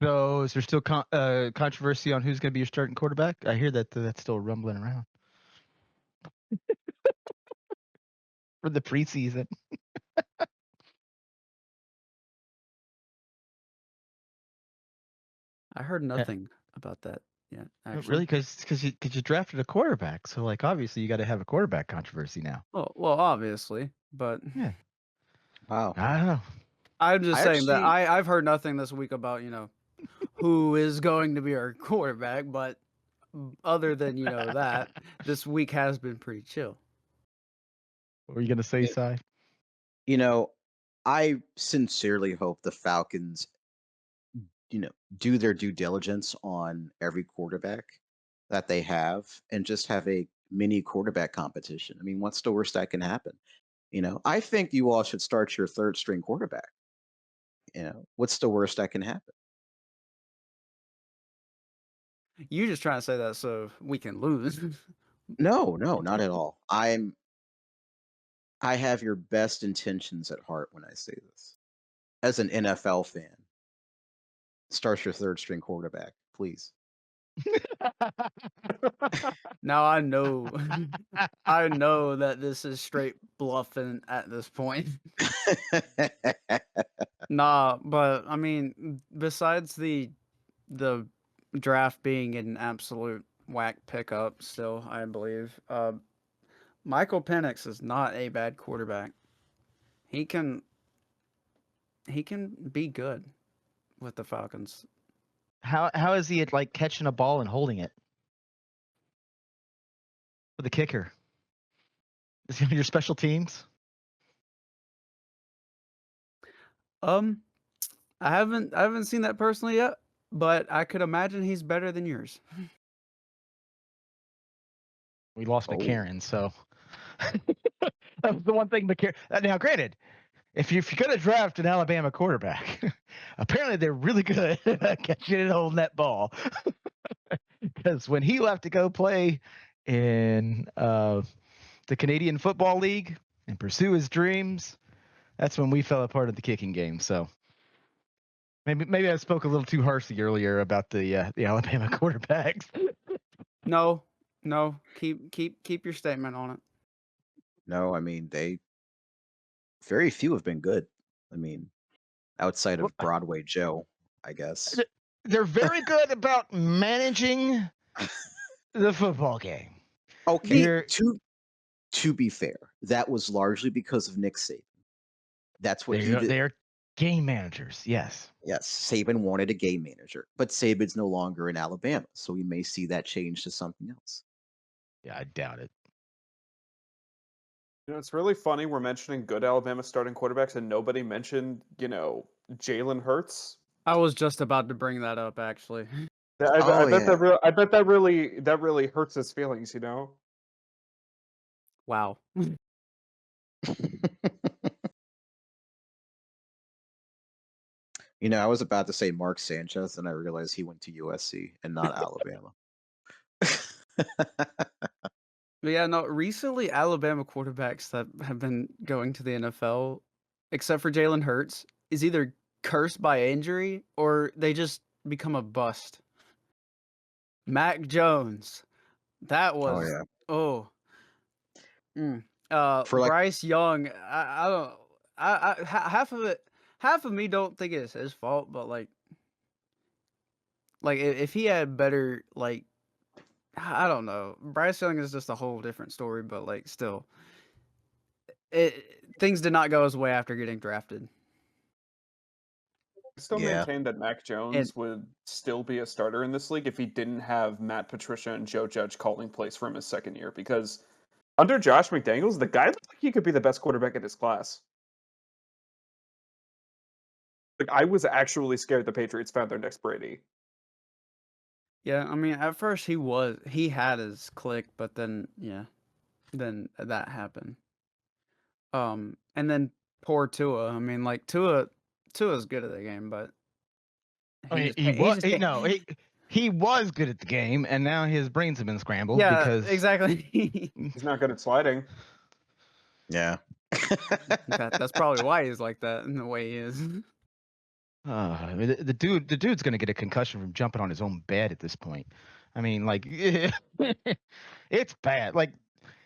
So is there still controversy on who's going to be your starting quarterback? I hear that that's still rumbling around for the preseason. I heard nothing about that yet. Actually, Really? Because you drafted a quarterback, so like obviously you got to have a quarterback controversy now. well, obviously, but Yeah. Wow. I don't know. I'm just I saying that actually- I've heard nothing this week about who is going to be our quarterback, but other than that, this week has been pretty chill. What were you going to say, Yeah. Si? I sincerely hope the Falcons, do their due diligence on every quarterback that they have and just have a mini quarterback competition. I mean, what's the worst that can happen? I think you all should start your third string quarterback. What's the worst that can happen? You just trying to say that so we can lose. No, not at all. I have your best intentions at heart when I say this. As an NFL fan, start your third string quarterback, please. Now I know that this is straight bluffing at this point. Nah, but I mean, besides the draft being an absolute whack pickup, still I believe Michael Penix is not a bad quarterback. He can be good with the Falcons. How is he at like catching a ball and holding it with the kicker? Is he on your special teams? I haven't seen that personally yet, but I could imagine he's better than yours. We lost Oh. McCarron, so that was the one thing McCarron. Now, granted, if you're going to draft an Alabama quarterback, apparently they're really good at catching and holding that ball. Because when he left to go play in the Canadian Football League and pursue his dreams, that's when we fell apart at the kicking game. So maybe I spoke a little too harshly earlier about the Alabama quarterbacks. No, keep your statement on it. No, I mean, very few have been good. I mean, outside of Broadway Joe, I guess. They're very good about managing the football game. Okay, to be fair, that was largely because of Nick Saban. That's what he did. They're game managers, yes. Yes, Saban wanted a game manager, but Saban's no longer in Alabama, so we may see that change to something else. Yeah, I doubt it. It's really funny we're mentioning good Alabama starting quarterbacks and nobody mentioned, Jalen Hurts. I was just about to bring that up, actually. I bet that really hurts his feelings, Wow. I was about to say Mark Sanchez, and I realized he went to USC and not Alabama. But yeah, no, recently Alabama quarterbacks that have been going to the NFL, except for Jalen Hurts, is either cursed by injury or they just become a bust. Mac Jones. That was Bryce Young. I don't half of me don't think it's his fault, but like if he had better, like, I don't know. Bryce Young is just a whole different story, but like still, things did not go his way after getting drafted. I still Yeah. maintain that Mac Jones would still be a starter in this league if he didn't have Matt Patricia and Joe Judge calling plays for him his second year. Because under Josh McDaniels, the guy looks like he could be the best quarterback in his class. Like, I was actually scared the Patriots found their next Brady. Yeah, I mean, at first he had his click, but then then that happened. And then poor Tua. I mean, like Tua's good at the game, but I mean, he was good at the game, and now his brains have been scrambled because exactly. He's not good at sliding. Yeah. That's probably why he's like that in the way he is. I mean, the dude's gonna get a concussion from jumping on his own bed at this point. I mean, like, it's bad. Like,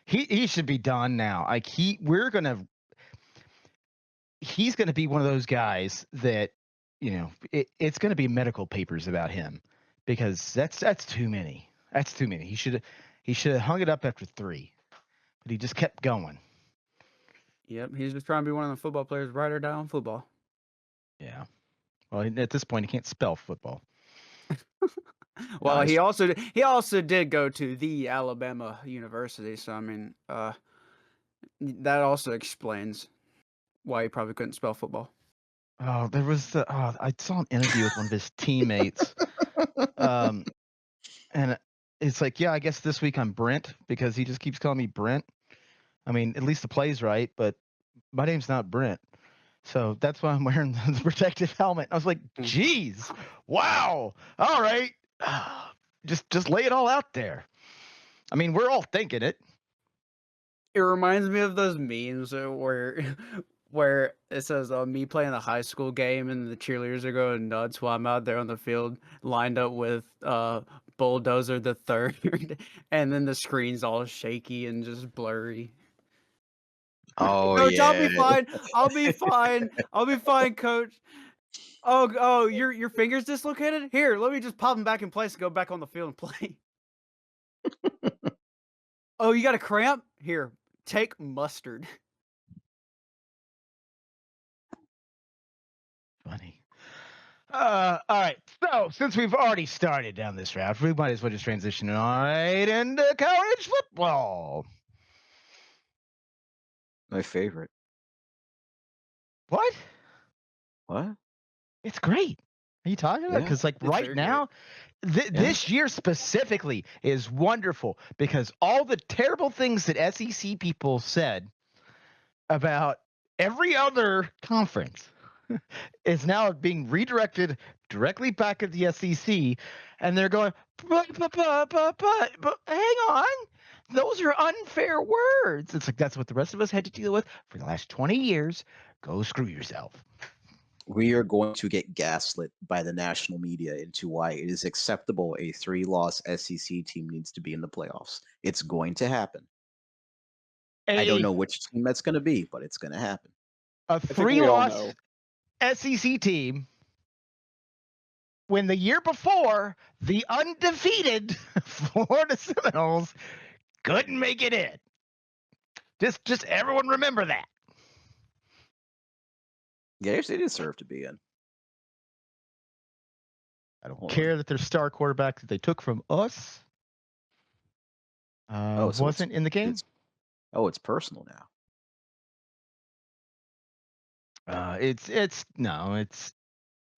he should be done now. Like, he's gonna be one of those guys that, it's gonna be medical papers about him because that's too many. That's too many. He should have hung it up after 3, but he just kept going. Yep, he's just trying to be one of the football players, ride or die on football. Yeah. Well, at this point, he can't spell football. Well, Nice. he also did go to the Alabama University, so I mean, that also explains why he probably couldn't spell football. Oh, there was I saw an interview with one of his teammates, and it's like, yeah, I guess this week I'm Brent because he just keeps calling me Brent. I mean, at least the play's right, but my name's not Brent. So that's why I'm wearing the protective helmet. I was like, geez, wow. All right. Just lay it all out there. I mean, we're all thinking it. It reminds me of those memes where it says me playing a high school game and the cheerleaders are going nuts while I'm out there on the field lined up with Bulldozer the Third, and then the screen's all shaky and just blurry. Oh, Coach, yeah. I'll be fine. I'll be fine. I'll be fine, Coach. Oh, your finger's dislocated? Here, let me just pop them back in place and go back on the field and play. Oh, you got a cramp? Here, take mustard. Funny. All right. So since we've already started down this route, we might as well just transition right into college football. My favorite. What? What? It's great. Are you talking about? Yeah, Because like it's right very now, this year specifically is wonderful because all the terrible things that SEC people said about every other conference is now being redirected directly back at the SEC, and they're going, but hang on. Those are unfair words. It's like that's what the rest of us had to deal with for the last 20 years. Go screw yourself. We are going to get gaslit by the national media into why it is acceptable a 3-loss SEC team needs to be in the playoffs. It's going to happen. I don't know which team that's going to be, but it's going to happen. A think we all 3-loss SEC team when the year before the undefeated Florida Seminoles couldn't make it in. Just everyone remember that. Yeah, they deserve to be in. I don't Hold care that their star quarterback that they took from us so wasn't in the game. It's personal now. I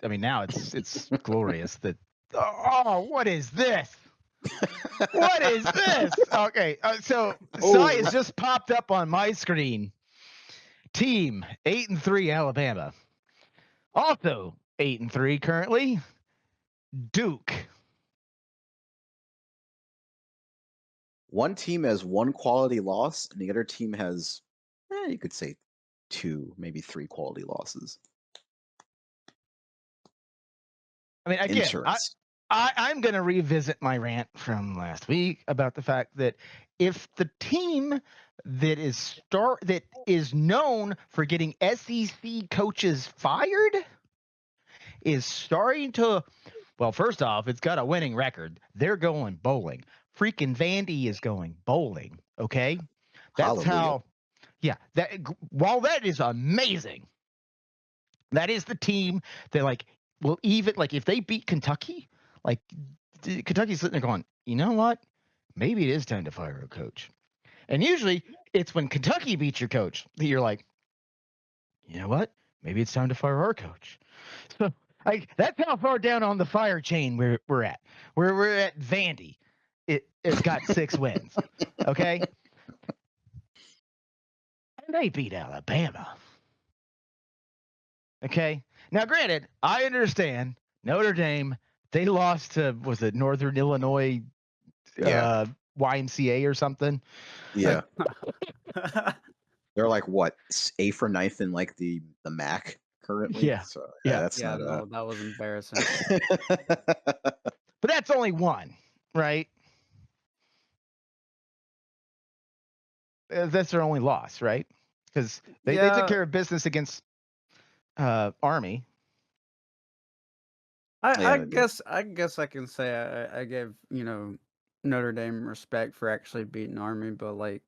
mean, now it's glorious that. Oh, what is this? What is this? Okay, so Sai has just popped up on my screen. Team 8-3 Alabama. Also 8-3 currently. Duke. One team has 1 quality loss, and the other team has, you could say 2, maybe 3 quality losses. I mean, again, Insurance. I'm going to revisit my rant from last week about the fact that if the team that is known for getting SEC coaches fired is starting to, well, first off, it's got a winning record. They're going bowling. Freaking Vandy is going bowling. Okay, that's Hallelujah. while that is amazing, that is the team that like will even like if they beat Kentucky, like Kentucky's sitting there going, you know what? Maybe it is time to fire a coach. And usually it's when Kentucky beats your coach that you're like, you know what? Maybe it's time to fire our coach. So like that's how far down on the fire chain we're at. We're at Vandy. It's got 6 wins. Okay. And they beat Alabama. Okay. Now, granted, I understand Notre Dame. They lost to was it Northern Illinois Yeah. YMCA or something? Yeah. They're like what 8th or 9th in like the MAC currently. Yeah. So Yeah. that's yeah, not no, that was embarrassing. But that's only one, right? That's their only loss, right? Because they took Yeah. care of business against Army. I Yeah, guess I can say I gave Notre Dame respect for actually beating Army, but like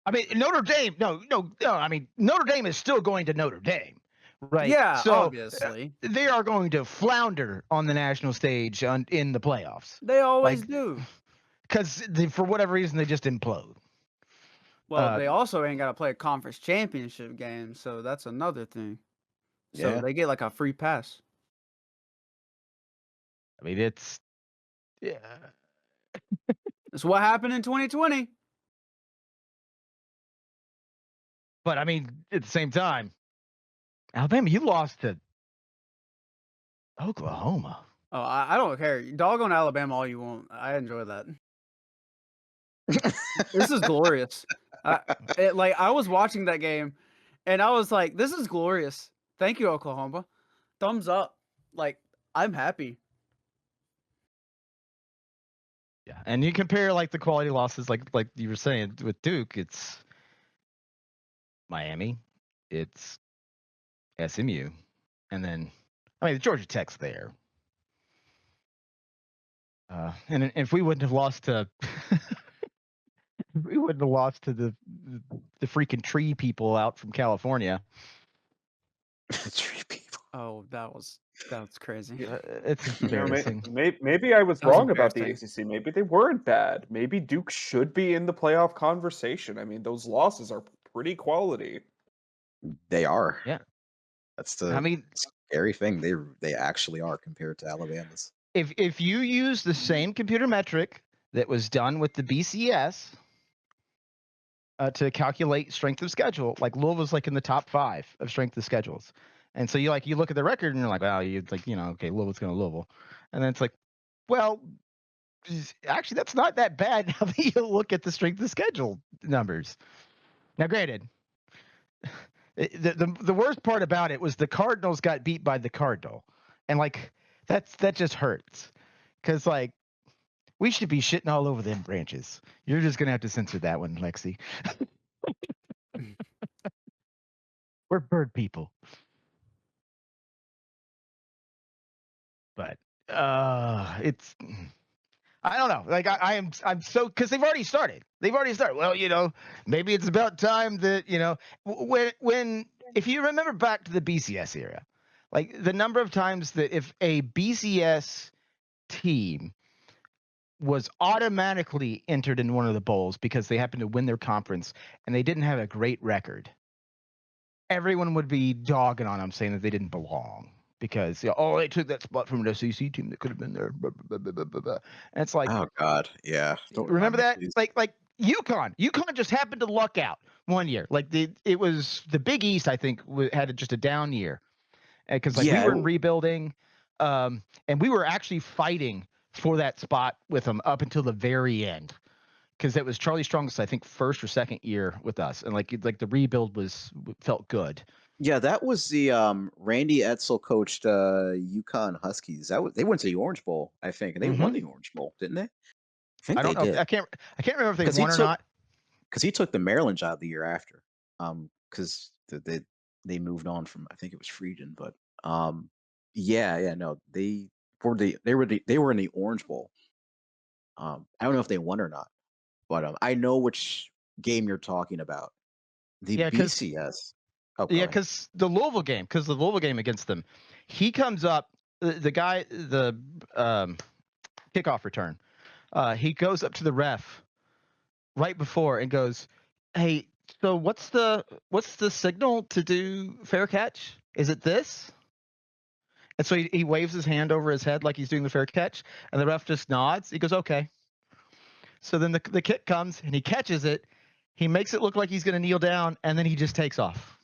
I mean, Notre Dame. No. I mean, Notre Dame is still going to Notre Dame, right? yeah, So obviously they are going to flounder on the national stage in the playoffs. they always like- do. Because for whatever reason they just implode. Well, they also ain't got to play a conference championship game, so that's another thing. So Yeah. they get like a free pass. I mean, it's yeah. That's what happened in 2020. But I mean, at the same time, Alabama, you lost to Oklahoma. Oh, I don't care. Dog on Alabama all you want. I enjoy that. This is glorious. I was watching that game, and I was like, "This is glorious. Thank you, Oklahoma. Thumbs up. Like, I'm happy." Yeah, and you compare like the quality losses, like you were saying with Duke, it's Miami, it's SMU, and then I mean Georgia Tech's there. And if we wouldn't have lost to, we wouldn't have lost to the freaking tree people out from California. 3 people. Oh, that's crazy. It's You know, embarrassing. maybe I was That was wrong about the embarrassing. ACC. Maybe they weren't bad. Maybe Duke should be in the playoff conversation. I mean, those losses are pretty quality. They are. Yeah. That's the I mean, scary thing. They actually are compared to Alabama's. if you use the same computer metric that was done with the BCS to calculate strength of schedule, like Louisville's like in the top 5 of strength of schedules, and so you look at the record and you're like, well, you like okay, Louisville's going to Louisville, and then it's like, well, actually that's not that bad now that you look at the strength of schedule numbers. Now, granted, the worst part about it was the Cardinals got beat by the Cardinal, and like that just hurts because like we should be shitting all over them branches. You're just gonna have to censor that one, Lexi. We're bird people. But it's I don't know. Like I'm so because they've already started. Well, maybe it's about time that when if you remember back to the BCS era, like the number of times that if a BCS team was automatically entered in one of the bowls because they happened to win their conference and they didn't have a great record, everyone would be dogging on them saying that they didn't belong because they took that spot from an SEC team that could have been there. Blah, blah, blah, blah, blah, blah. And it's like, Oh God, yeah. Don't remember remind me, that? please. Like UConn just happened to luck out one year. Like it was the Big East, I think, had just a down year because we were in rebuilding, and we were actually fighting for that spot with them up until the very end. Because it was Charlie Strong's, I think, first or second year with us, and like the rebuild felt good. Yeah, that was the Randy Edsel coached UConn Huskies. They went to the Orange Bowl, I think, and they won the Orange Bowl, didn't they? I think I don't know. did. I can't remember if they won or not. Because he took the Maryland job the year after. Because they moved on from, I think it was Frieden, but no, they were in the Orange Bowl. I don't know if they won or not, but I know which game you're talking about. The BCS. Oh, go Yeah, ahead. because the Louisville game against them, he comes up, the guy, the kickoff return, he goes up to the ref right before and goes, "Hey, so what's the signal to do fair catch? Is it this?" And so he waves his hand over his head like he's doing the fair catch, and the ref just nods. He goes, "Okay." So then the kick comes and he catches it. He makes it look like he's going to kneel down, and then he just takes off.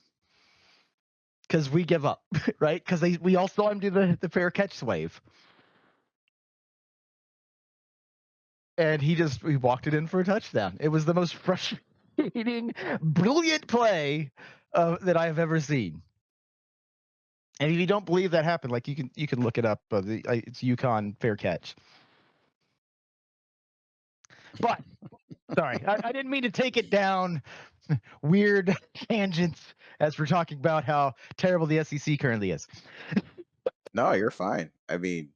Because we give up, right? Because we all saw him do the fair catch wave. And he walked it in for a touchdown. It was the most frustrating, brilliant play that I have ever seen. And if you don't believe that happened, like you can look it up. It's UConn fair catch. But sorry, I didn't mean to take it down weird tangents as we're talking about how terrible the SEC currently is. No, you're fine. I mean,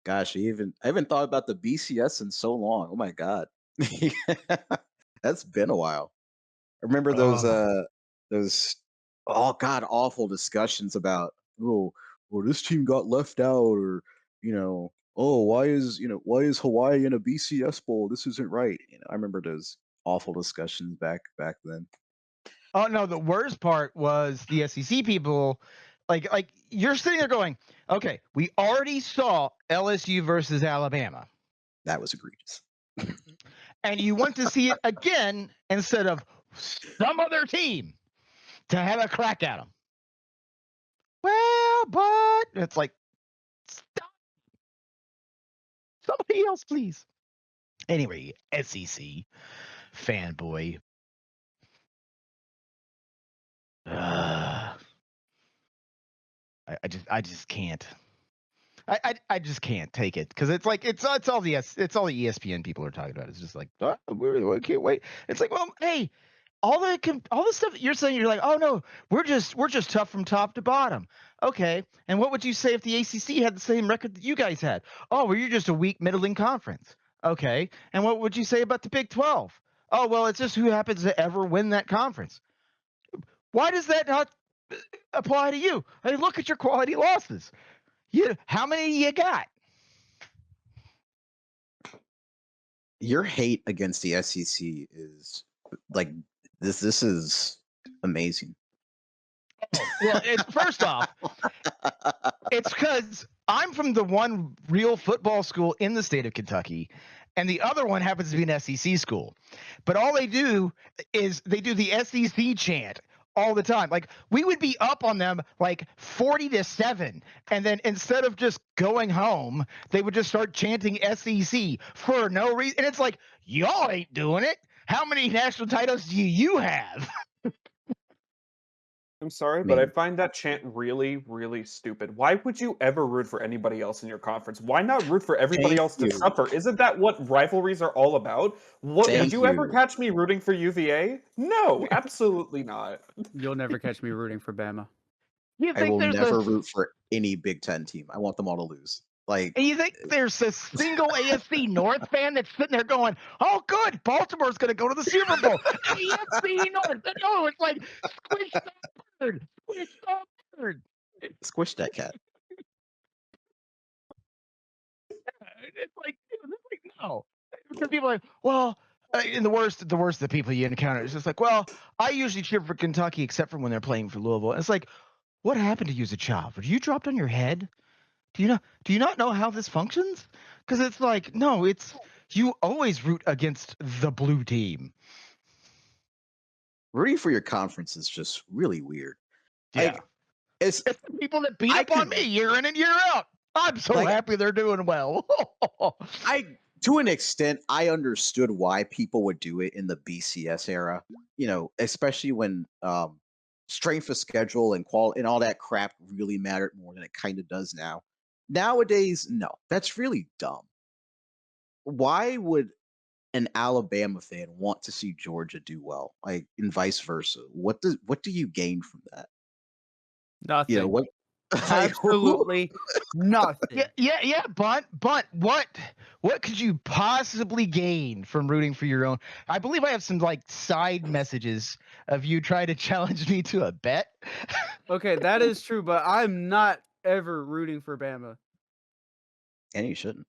gosh, I haven't thought about the BCS in so long. Oh my god, that's been a while. I remember those oh god awful discussions about well this team got left out, or oh why is Hawaii in a BCS bowl? This isn't right. I remember those awful discussions back then. Oh no, the worst part was the SEC people, like you're sitting there going, okay, we already saw LSU versus Alabama, That was egregious. and you want to see it again instead of some other team to have a crack at them. Well, but it's like, stop. Somebody else, please. Anyway, SEC fanboy. I just can't. I just can't take it because it's like it's all the ESPN people are talking about. It's just like we can't wait. It's like, well, hey, all the stuff that you're saying, you're like, oh no, we're just tough from top to bottom. Okay, and what would you say if the ACC had the same record that you guys had? Oh, well, you're just a weak middling conference. Okay, and what would you say about the Big 12? Oh, well, it's just who happens to ever win that conference. Why does that not apply to you? Hey, look at your quality losses. How many you got? Your hate against the SEC is like this. This is amazing. Well, first off, it's because I'm from the one real football school in the state of Kentucky, and the other one happens to be an SEC school. But all they do is they do the SEC chant all the time. Like we would be up on them like 40-7, and then instead of just going home, they would just start chanting SEC for no reason. And it's like, y'all ain't doing it. How many national titles do you have? I'm sorry, but I mean- find that chant really, really stupid. Why would you ever root for anybody else in your conference? Why not root for everybody Thank else to you. suffer? Isn't that what rivalries are all about? Did Thank you ever you. catch me rooting for UVA? No, absolutely not. You'll never catch me rooting for Bama. You I think will there's never root for any Big Ten team. I want them all to lose. Like, And you think there's a single AFC North fan that's sitting there going, "Oh, good, Baltimore's going to go to the Super Bowl." AFC North. No, it's like squish the bird, squish the bird. squish that cat. It's like, dude, it's like no, because people are like, well. And the worst of the people you encounter is just like, well, I usually cheer for Kentucky except for when they're playing for Louisville. And it's like, what happened to you as a child? Were you dropped on your head? Do you not know how this functions? Because it's like, no, it's you always root against the blue team. Rooting for your conference is just really weird. Yeah. Like, it's It's the people that beat I up on could- me year in and year out. I'm so Like- happy they're doing well. to an extent, I understood why people would do it in the BCS era. Especially when strength of schedule and quality and all that crap really mattered more than it kind of does now. Nowadays, no, that's really dumb. Why would an Alabama fan want to see Georgia do well, like, and vice versa? What do you gain from that? Nothing. What Absolutely nothing. Yeah, Bunt. What could you possibly gain from rooting for your own? I believe I have some like side messages of you trying to challenge me to a bet. Okay, that is true, but I'm not ever rooting for Bama. And you shouldn't.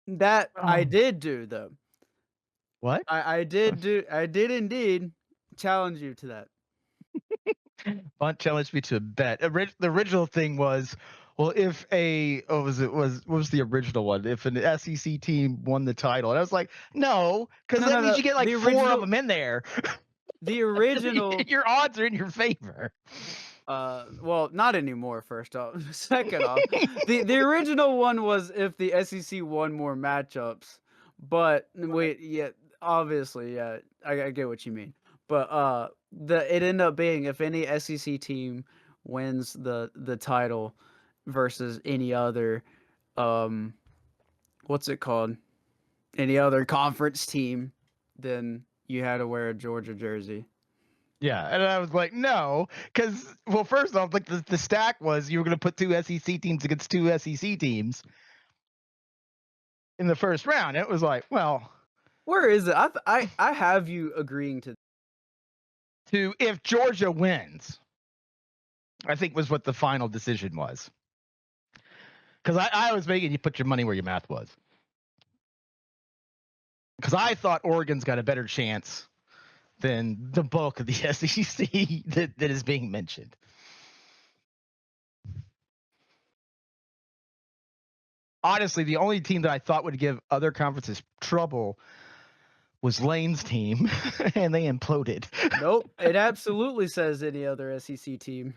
That I Oh. did do though. What? I did indeed challenge you to that. Bunt challenged me to a bet. The original thing was, well, if what was the original one? If an SEC team won the title, and I was like, no, because No, that no, means no. you get like The 4 of original- them in there. The original Your odds are in your favor. well, not anymore, first off. Second off, the original one was if the SEC won more matchups. But wait, yeah, obviously, yeah, I get what you mean. But it ended up being if any SEC team wins the title versus any other what's it called? Any other conference team, then you had to wear a Georgia jersey. Yeah, and I was like, no, because well, first off, like the stack was you were going to put 2 SEC teams against 2 SEC teams in the first round. It was like, well, Where is it? I have you agreeing to. if Georgia wins, I think was what the final decision was. Because I was making you put your money where your mouth was. Because I thought Oregon's got a better chance than the bulk of the SEC that is being mentioned. Honestly, the only team that I thought would give other conferences trouble was Lane's team, and they imploded. Nope, it absolutely says any other SEC team.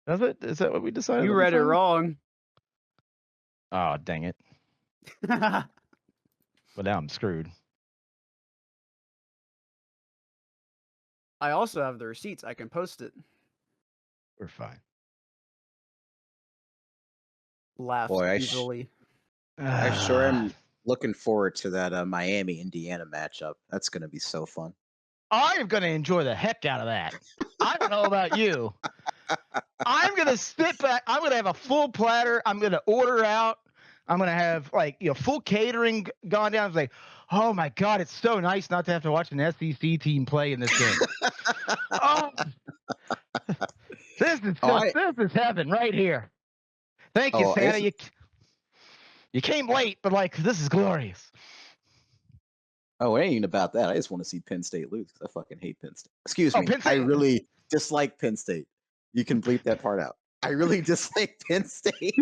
Does it? Is that what we decided? You on the read it phone? wrong. Oh, dang it. Well, now I'm screwed. I also have the receipts. I can post it. We're fine. Laughed Boy, evilly. I sure am looking forward to that Miami Indiana matchup. That's going to be so fun. I am going to enjoy the heck out of that. I don't know about you. I'm going to sit back. I'm going to have a full platter. I'm going to order out. I'm going to have like, full catering gone down. It's like, oh my God, it's so nice not to have to watch an SEC team play in this game. Oh, this is heaven right here. Thank you, Santa. You came late, but like, this is glorious. Oh, it ain't even about that. I just want to see Penn State lose because I fucking hate Penn State. Excuse me. Penn State? I really dislike Penn State. You can bleep that part out. I really dislike Penn State.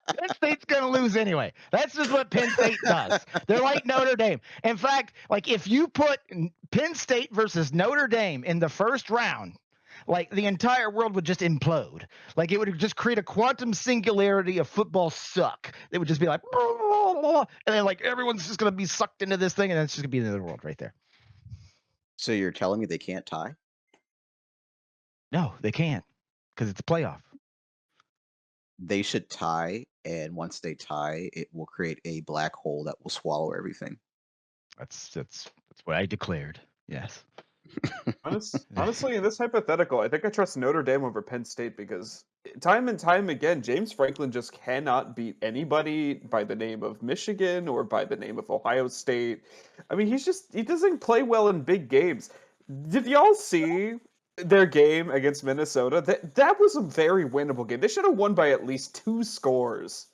Penn State's going to lose anyway. That's just what Penn State does. They're like Notre Dame. In fact, like if you put Penn State versus Notre Dame in the first round, like the entire world would just implode. Like it would just create a quantum singularity of football suck. It would just be like, and then like everyone's just going to be sucked into this thing, and it's just going to be the end of the world right there. So you're telling me they can't tie? No, they can't, because it's a playoff. They should tie, and once they tie, it will create a black hole that will swallow everything. That's what I declared. Yes. Honestly, in this hypothetical, I think I trust Notre Dame over Penn State because time and time again, James Franklin just cannot beat anybody by the name of Michigan or by the name of Ohio State. I mean, he doesn't play well in big games. Did y'all see their game against Minnesota? That was a very winnable game. They should have won by at least 2 scores.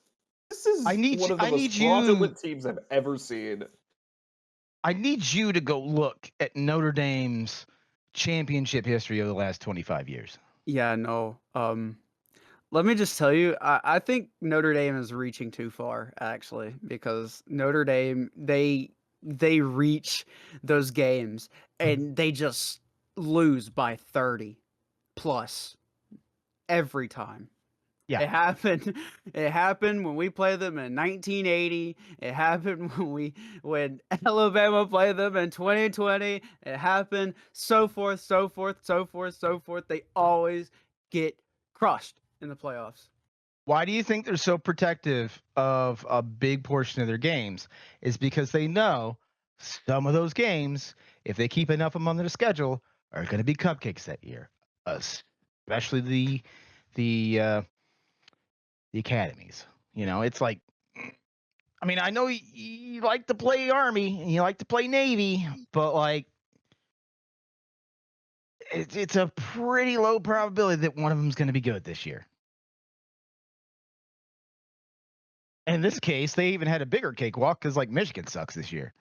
This is one of the most fraudulent teams I've ever seen. I need you to go look at Notre Dame's championship history over the last 25 years. Yeah, no. Let me just tell you, I think Notre Dame is reaching too far, actually, because Notre Dame, they reach those games and they just lose by 30 plus every time. Yeah. It happened when we played them in 1980. It happened when Alabama played them in 2020. It happened so forth. They always get crushed in the playoffs. Why do you think they're so protective of a big portion of their games? Is because they know some of those games, if they keep enough of them on their schedule, are going to be cupcakes that year. especially the academies. It's like, I mean, I know you like to play Army and you like to play Navy, but like, it's a pretty low probability that one of them's going to be good this year. And in this case, they even had a bigger cakewalk because like Michigan sucks this year.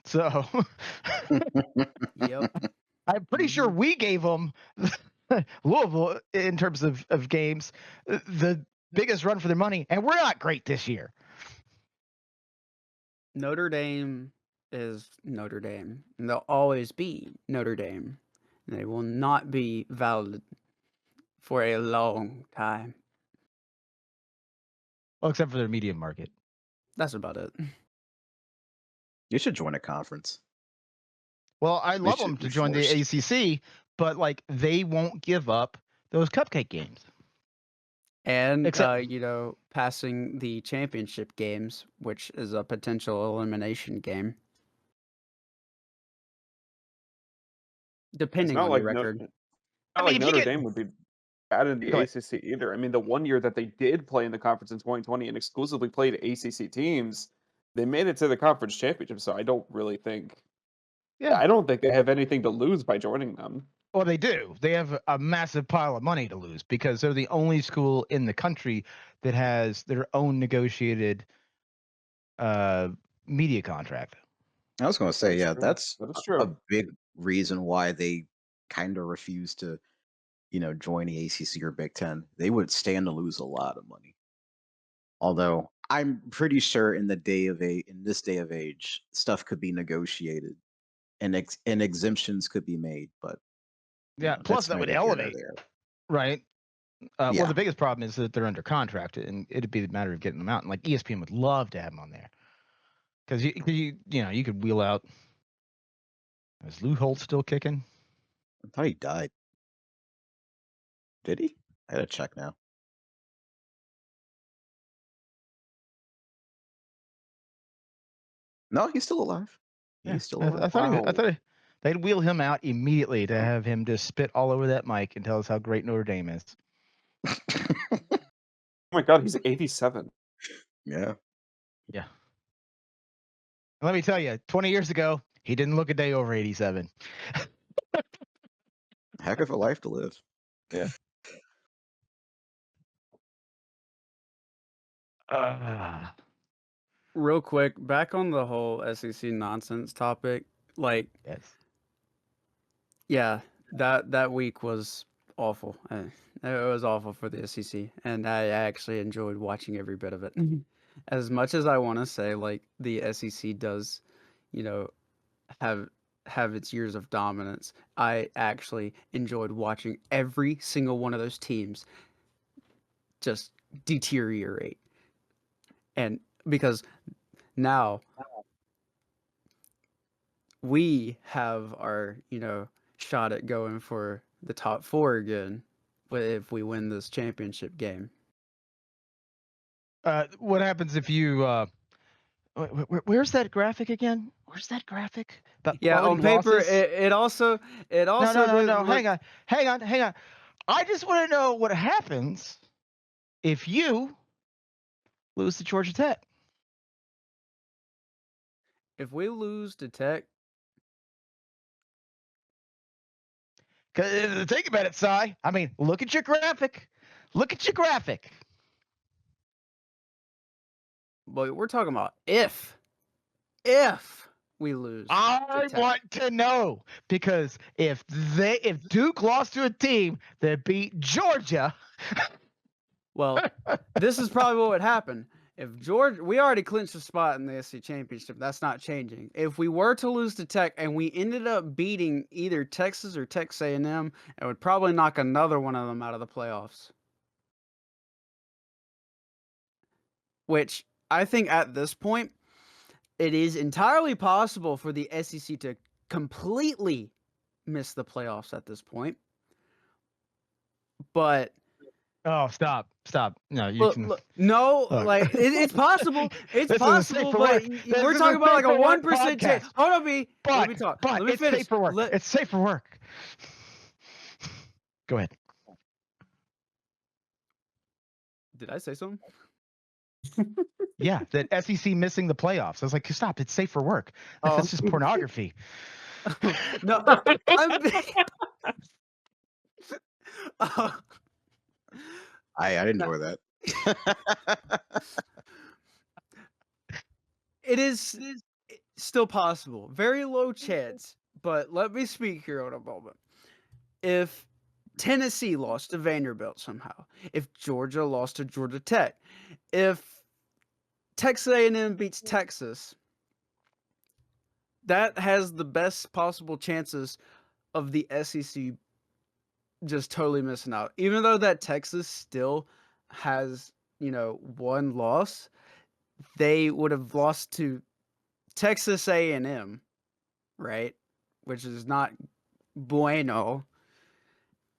So Yep. I'm pretty sure we gave them Louisville in terms of games the biggest run for their money, and we're not great this year. Notre Dame is Notre Dame, and they'll always be Notre Dame. They will not be valid for a long time. Well, except for their medium market. That's about it. You should join a conference. Well, I love should them to be join the ACC, but like they won't give up those cupcake games. And Except- passing the championship games, which is a potential elimination game. Depending on your record. Not like if you Notre get- Dame would be bad in the Go ahead. ACC either. I mean, the one year that they did play in the conference in 2020 and exclusively played ACC teams, they made it to the conference championship. So I don't really think, I don't think they have anything to lose by joining them. Well, they do. They have a massive pile of money to lose because they're the only school in the country that has their own negotiated media contract. I was going to say, That's true. that's That is true. a big reason why they kind of refuse to, join the ACC or Big Ten. They would stand to lose a lot of money. Although I'm pretty sure in this day of age, stuff could be negotiated and exemptions could be made. But Yeah. Plus, that would elevate, right? Well, Yeah. the biggest problem is that they're under contract, and it'd be a matter of getting them out. And like ESPN would love to have them on there because you could wheel out. Is Lou Holtz still kicking? I thought he died. Did he? I gotta check now. No, he's still alive. He's still alive. I thought they'd wheel him out immediately to have him just spit all over that mic and tell us how great Notre Dame is. Oh my God, he's 87. Yeah. Yeah. Let me tell you, 20 years ago, he didn't look a day over 87. Heck of a life to live. Yeah. Real quick, back on the whole SEC nonsense topic. Like, Yes. yeah, that week was awful. It was awful for the SEC, and I actually enjoyed watching every bit of it. As much as I want to say, like, the SEC does, have its years of dominance, I actually enjoyed watching every single one of those teams just deteriorate. And because now we have our, shot at going for the top 4 again if we win this championship game. What happens if you where's that graphic again? Where's that graphic? Yeah, on paper losses? it also No. doesn't look- Hang on. I just want to know what happens if you lose to Georgia Tech. If we lose to Tech, Because think about it, Cy. I mean, look at your graphic. but we're talking about if we lose. I Tech. want to know because if Duke lost to a team that beat Georgia, Well, this is probably what would happen. If we already clinched a spot in the SEC championship, that's not changing. If we were to lose to Tech and we ended up beating either Texas or Texas A&M, it would probably knock another one of them out of the playoffs. Which I think at this point, it is entirely possible for the SEC to completely miss the playoffs at this point. But oh, stop. No, you can. No, Look. like it's possible. It's This is a possible, safe for but work. we're This talking is a about like a safe for work 1% chance. podcast. Hold on, B. Let me But talk. Let me it's finish. safe for work. It's safe for work. Go ahead. Did I say something? Yeah, that SEC missing the playoffs. I was like, stop! It's safe for work. Oh. That's just pornography. No, I'm. I didn't No. know that. It is still possible. Very low chance, but let me speak here on a moment. If Tennessee lost to Vanderbilt somehow, if Georgia lost to Georgia Tech, if Texas A&M beats Texas, that has the best possible chances of the SEC just totally missing out. Even though that Texas still has, one loss, they would have lost to Texas A&M, right? Which is not bueno.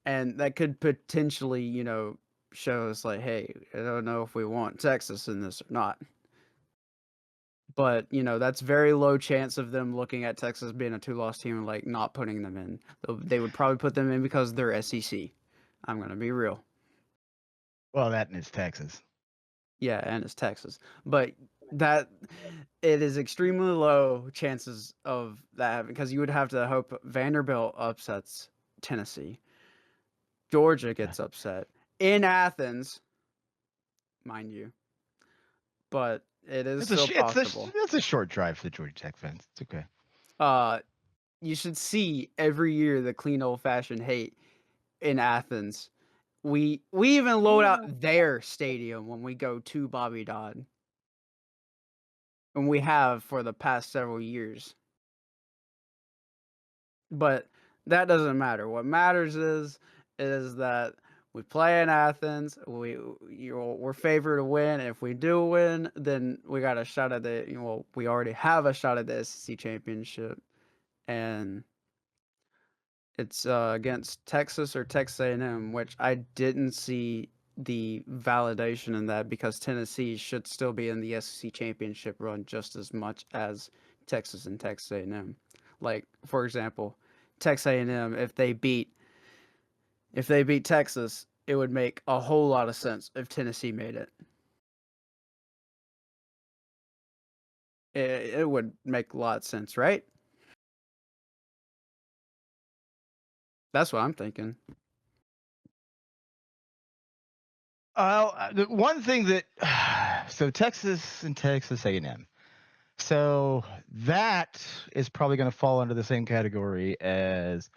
And that could potentially, show us like, hey, I don't know if we want Texas in this or not. But, that's very low chance of them looking at Texas being a 2-loss team and like not putting them in. They would probably put them in because they're SEC. I'm going to be real. Well, that and it's Texas. Yeah, and it's Texas. But that it is extremely low chances of that because you would have to hope Vanderbilt upsets Tennessee. Georgia gets upset in Athens, mind you. But it is still possible. It's a short drive for the Georgia Tech fans. It's okay. You should see every year the clean old-fashioned hate in Athens. We even load out their stadium when we go to Bobby Dodd. And we have for the past several years. But that doesn't matter. What matters is that we play in Athens. We're favored to win. If we do win, then we got a shot at we already have a shot at the SEC championship, and it's against Texas or Texas A&M, which I didn't see the validation in that because Tennessee should still be in the SEC championship run just as much as Texas and Texas A&M. Like, for example, Texas A&M, if they beat Texas, it would make a whole lot of sense if Tennessee made it. It would make a lot of sense, right? That's what I'm thinking. The one thing that so Texas and Texas A&M. So that is probably going to fall under the same category as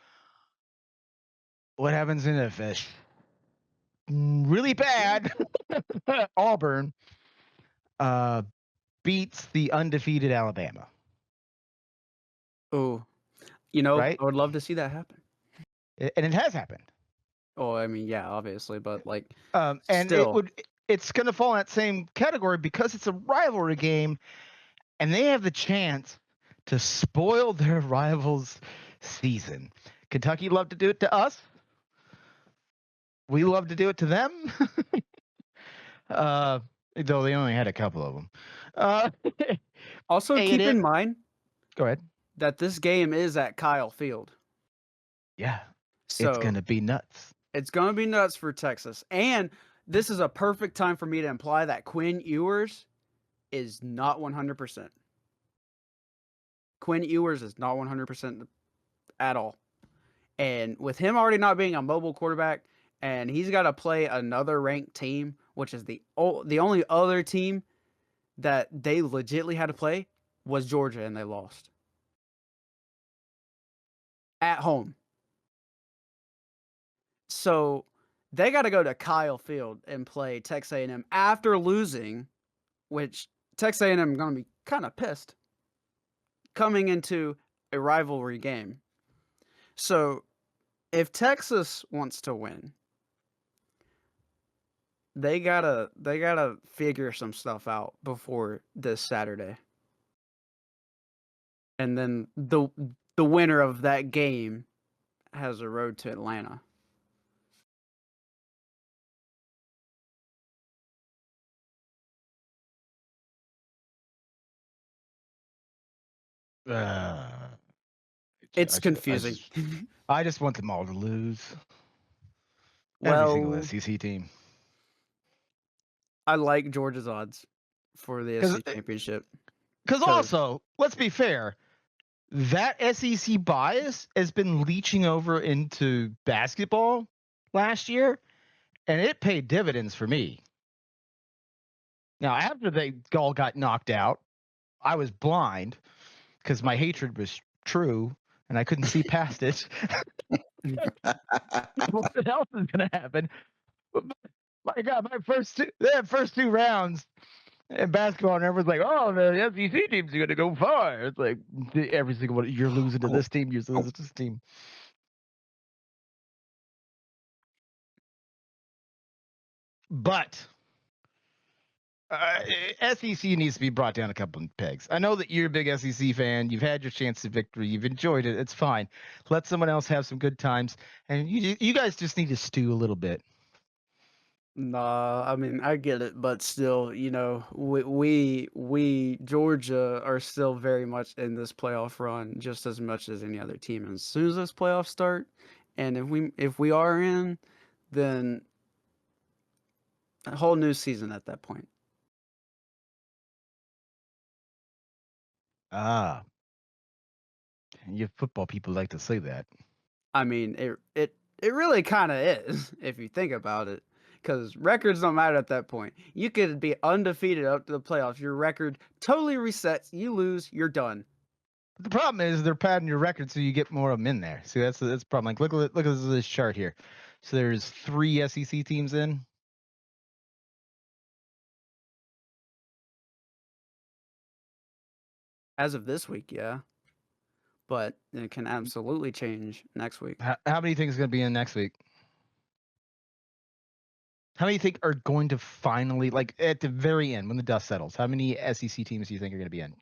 what happens in a really bad Auburn beats the undefeated Alabama. Oh, right? I would love to see that happen. And it has happened. Oh, I mean, yeah, obviously, but like, and still. it's going to fall in that same category because it's a rivalry game, and they have the chance to spoil their rivals' season. Kentucky loved to do it to us. We love to do it to them. Though they only had a couple of them. Also, keep in mind. Go ahead. That this game is at Kyle Field. Yeah. So it's going to be nuts. It's going to be nuts for Texas. And this is a perfect time for me to imply that Quinn Ewers is not 100%. Quinn Ewers is not 100% at all. And with him already not being a mobile quarterback, and he's got to play another ranked team, which is the only other team that they legitimately had to play was Georgia, and they lost. At home. So they got to go to Kyle Field and play Texas A&M after losing, which Texas A&M going to be kind of pissed coming into a rivalry game. So if Texas wants to win, they gotta figure some stuff out before this Saturday. And then the winner of that game has a road to Atlanta. It's confusing. I just want them all to lose. Every single Well, SEC team. I like Georgia's odds for the 'Cause, SEC championship. Because 'Cause- also, let's be fair, that SEC bias has been leaching over into basketball last year, and it paid dividends for me. Now, after they all got knocked out, I was blind because my hatred was true and I couldn't see past it. What else is going to happen? My God, the first two rounds in basketball, and everyone's like, "Oh, the SEC teams are going to go far." It's like every single one. You're losing to this team. You're losing to this team. But SEC needs to be brought down a couple of pegs. I know that you're a big SEC fan. You've had your chance at victory. You've enjoyed it. It's fine. Let someone else have some good times, and you guys just need to stew a little bit. Nah, I mean I get it, but still, you know, we Georgia are still very much in this playoff run, just as much as any other team. And as soon as those playoffs start, and if we are in, then a whole new season at that point. Ah, you football people like to say that. I mean, it really kind of is if you think about it, because records don't matter at that point. You could be undefeated up to the playoffs. Your record totally resets. You lose, you're done. But the problem is they're padding your record so you get more of them in there. See, that's the problem. Like, look at this chart here. So there's 3 SEC teams in. As of this week, yeah. But it can absolutely change next week. How many think is going to be in next week? How many think are going to finally, like at the very end, when the dust settles, how many SEC teams do you think are going to be in?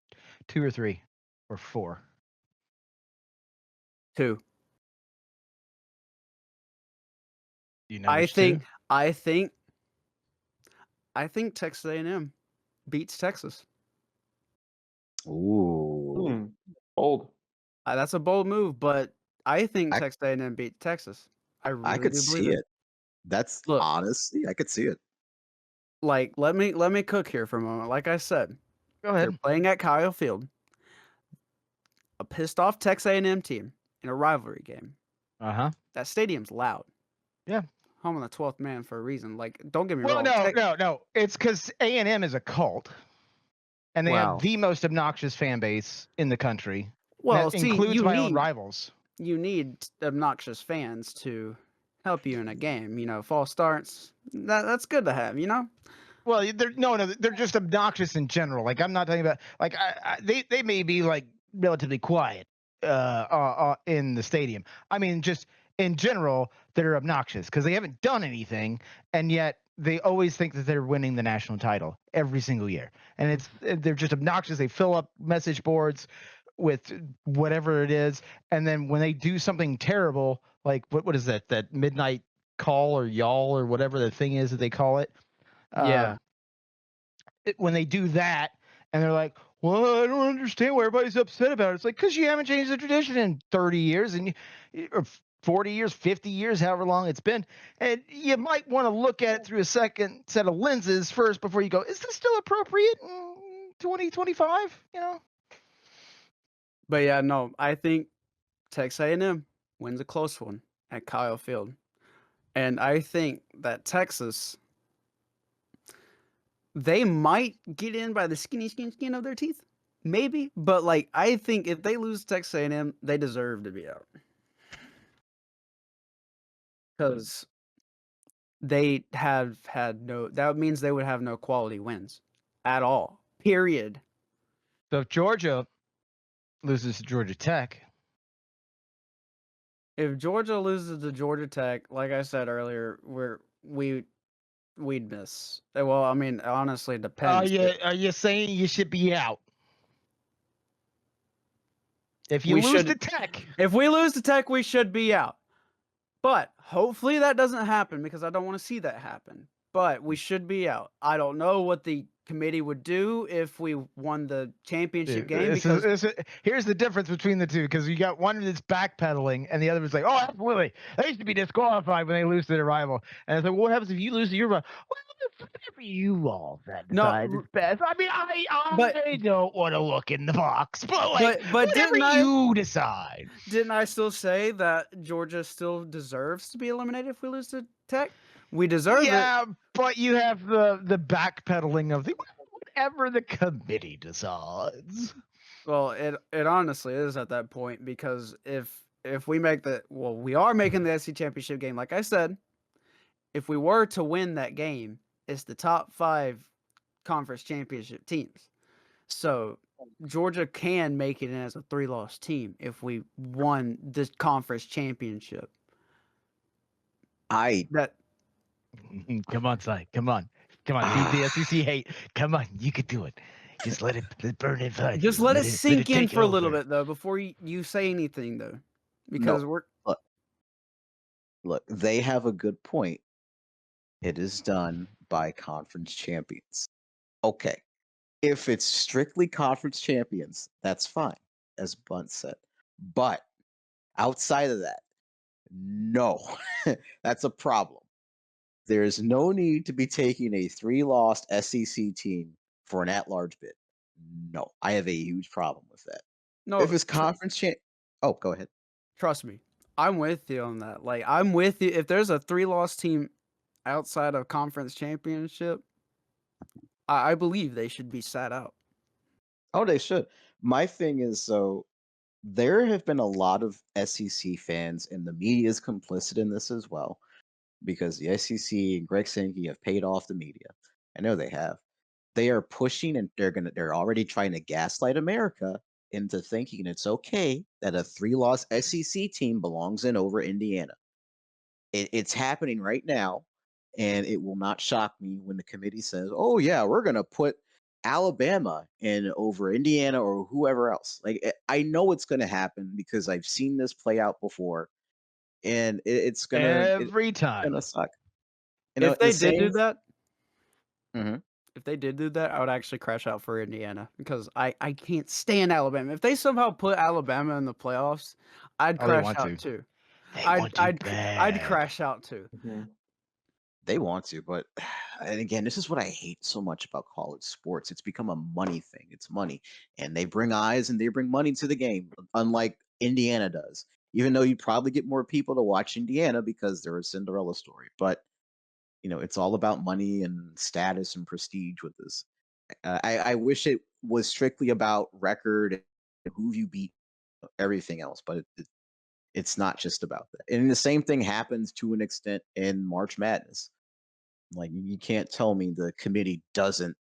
2 or 3 or 4? 2. You know, I which think two? I think Texas A&M beats Texas. Ooh. Bold. That's a bold move, but I think I- Texas A&M beats Texas. I really I could do believe see it. That's Look. honestly, I could see it. Like, let me cook here for a moment. Like I said, Go they're ahead. playing at Kyle Field. A pissed off Texas A&M team in a rivalry game. Uh-huh. That stadium's loud. Yeah. Home of the 12th man for a reason. Like, don't get me Well, wrong. no. It's because A&M is a cult, and they Wow. have the most obnoxious fan base in the country. Well, that see, includes my own rivals. You need obnoxious fans to help you in a game. You know, false starts. That's good to have. You know. Well, they're just obnoxious in general. Like, I'm not talking about like they may be like relatively quiet in the stadium. I mean, just in general, they're obnoxious because they haven't done anything, and yet they always think that they're winning the national title every single year. And they're just obnoxious. They fill up message boards with whatever it is, and then when they do something terrible, like what is that midnight call or y'all or whatever the thing is that they call it. Yeah. When they do that and they're like, well, I don't understand why everybody's upset about it. It's like, because you haven't changed the tradition in 30 years or 40 years, 50 years, however long it's been. And you might want to look at it through a second set of lenses first before you go, is this still appropriate in 2025? You know? But yeah, no, I think Texas A&M wins a close one at Kyle Field. And I think that Texas, they might get in by the skin of their teeth. Maybe. But, like, I think if they lose to Texas A&M, they deserve to be out. Because they have had no... That means they would have no quality wins at all. Period. So if Georgia loses to Georgia Tech... If Georgia loses to Georgia Tech, like I said earlier, we'd miss. Well, I mean, honestly, it depends. Are you saying you should be out? If you We lose should- to Tech... If we lose to Tech, we should be out. But hopefully that doesn't happen because I don't want to see that happen. but we should be out. I don't know what the committee would do if we won the championship game because Here's the difference between the two, because you got one that's backpedaling and the other is like, oh, absolutely, they should be disqualified when they lose to their rival. And it's like, what happens if you lose to your rival? Well, it's whatever you all that No, decide is best. I mean, I don't want to look in the box, but like, but whatever you decide. didn't I still say that Georgia still deserves to be eliminated if we lose to Tech? We deserve it. Yeah, but you have the backpedaling of the whatever the committee decides. Well, it honestly is at that point because if we make we are making the SEC championship game, like I said. If we were to win that game, it's the top 5 conference championship teams. So Georgia can make it in as a 3-loss team if we won this conference championship. Come on, Cy. Come on. Feed the SEC hate. Come on, you could do it. Just let it burn inside. Just let it sink in for a little over. bit though before you say anything though, because look, they have a good point. It is done by conference champions. Okay, if it's strictly conference champions, that's fine, as Bunt said. But outside of that, no, that's a problem. There is no need to be taking a 3-loss SEC team for an at-large bid. No, I have a huge problem with that. No, if it's conference oh, go ahead. Trust me, I'm with you on that. Like, I'm with you. If there's a 3-loss team outside of conference championship, I believe they should be sat out. Oh, they should. My thing is, so there have been a lot of SEC fans, and the media is complicit in this as well, because the SEC and Greg Sankey have paid off the media. I know they have. They are pushing, and they're already trying to gaslight America into thinking it's okay that a 3-loss SEC team belongs in over Indiana. It's happening right now, and it will not shock me when the committee says, "Oh yeah, we're going to put Alabama in over Indiana or whoever else." Like, I know it's going to happen because I've seen this play out before, and it's every time gonna suck. If they did do that, Mhm. if they did do that, I would actually crash out for Indiana because I can't stand Alabama. If they somehow put Alabama in the playoffs, I'd crash out too. I'd crash out too. They want to, but and again, this is what I hate so much about college sports. It's become a money thing. It's money, and they bring eyes and they bring money to the game, unlike Indiana does. Even though you'd probably get more people to watch Indiana because they're a Cinderella story, but it's all about money and status and prestige with this. I wish it was strictly about record and who you beat, everything else, but it's not just about that. And the same thing happens to an extent in March Madness. Like, you can't tell me the committee doesn't,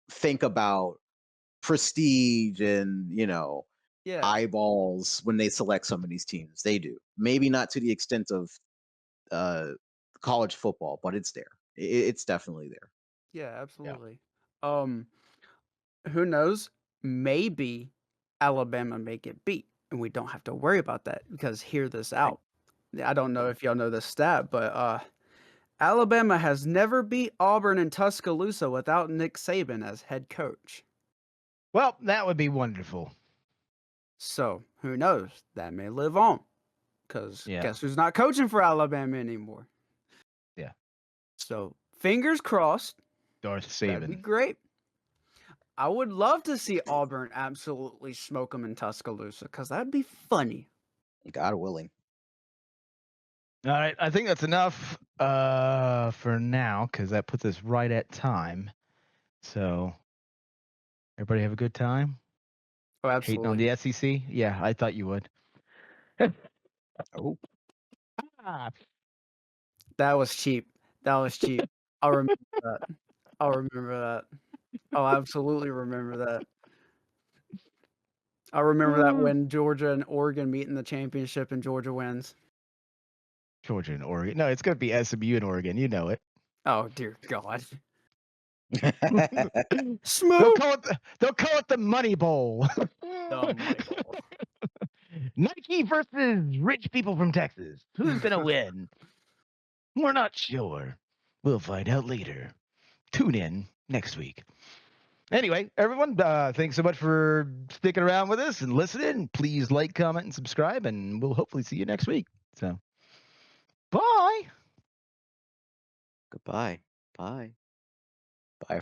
think about prestige and, Yeah. eyeballs when they select some of these teams. They do. Maybe not to the extent of college football, but it's there. It's definitely there. Yeah, absolutely. Who knows? Maybe Alabama may get beat, and we don't have to worry about that because hear this out. I don't know if y'all know this stat, but Alabama has never beat Auburn in Tuscaloosa without Nick Saban as head coach. Well, that would be wonderful. So who knows? That may live on, because guess who's not coaching for Alabama anymore? Yeah. So fingers crossed. Darth Saban. That'd be great. I would love to see Auburn absolutely smoke them in Tuscaloosa because that'd be funny. God willing. All right, I think that's enough for now because that puts us right at time. So, everybody have a good time? Oh, absolutely. Hating on the SEC? Yeah, I thought you would. Oh. That was cheap. I'll remember that. I'll absolutely remember that. I remember that when Georgia and Oregon meet in the championship and Georgia wins. Georgia and Oregon. No, it's going to be SMU and Oregon. You know it. Oh, dear God. They'll call it the Money Bowl. The Money Bowl. Nike versus rich people from Texas. Who's going to win? We're not sure. We'll find out later. Tune in next week. Anyway, everyone, thanks so much for sticking around with us and listening. Please like, comment, and subscribe, and we'll hopefully see you next week. So, bye. Goodbye. Bye.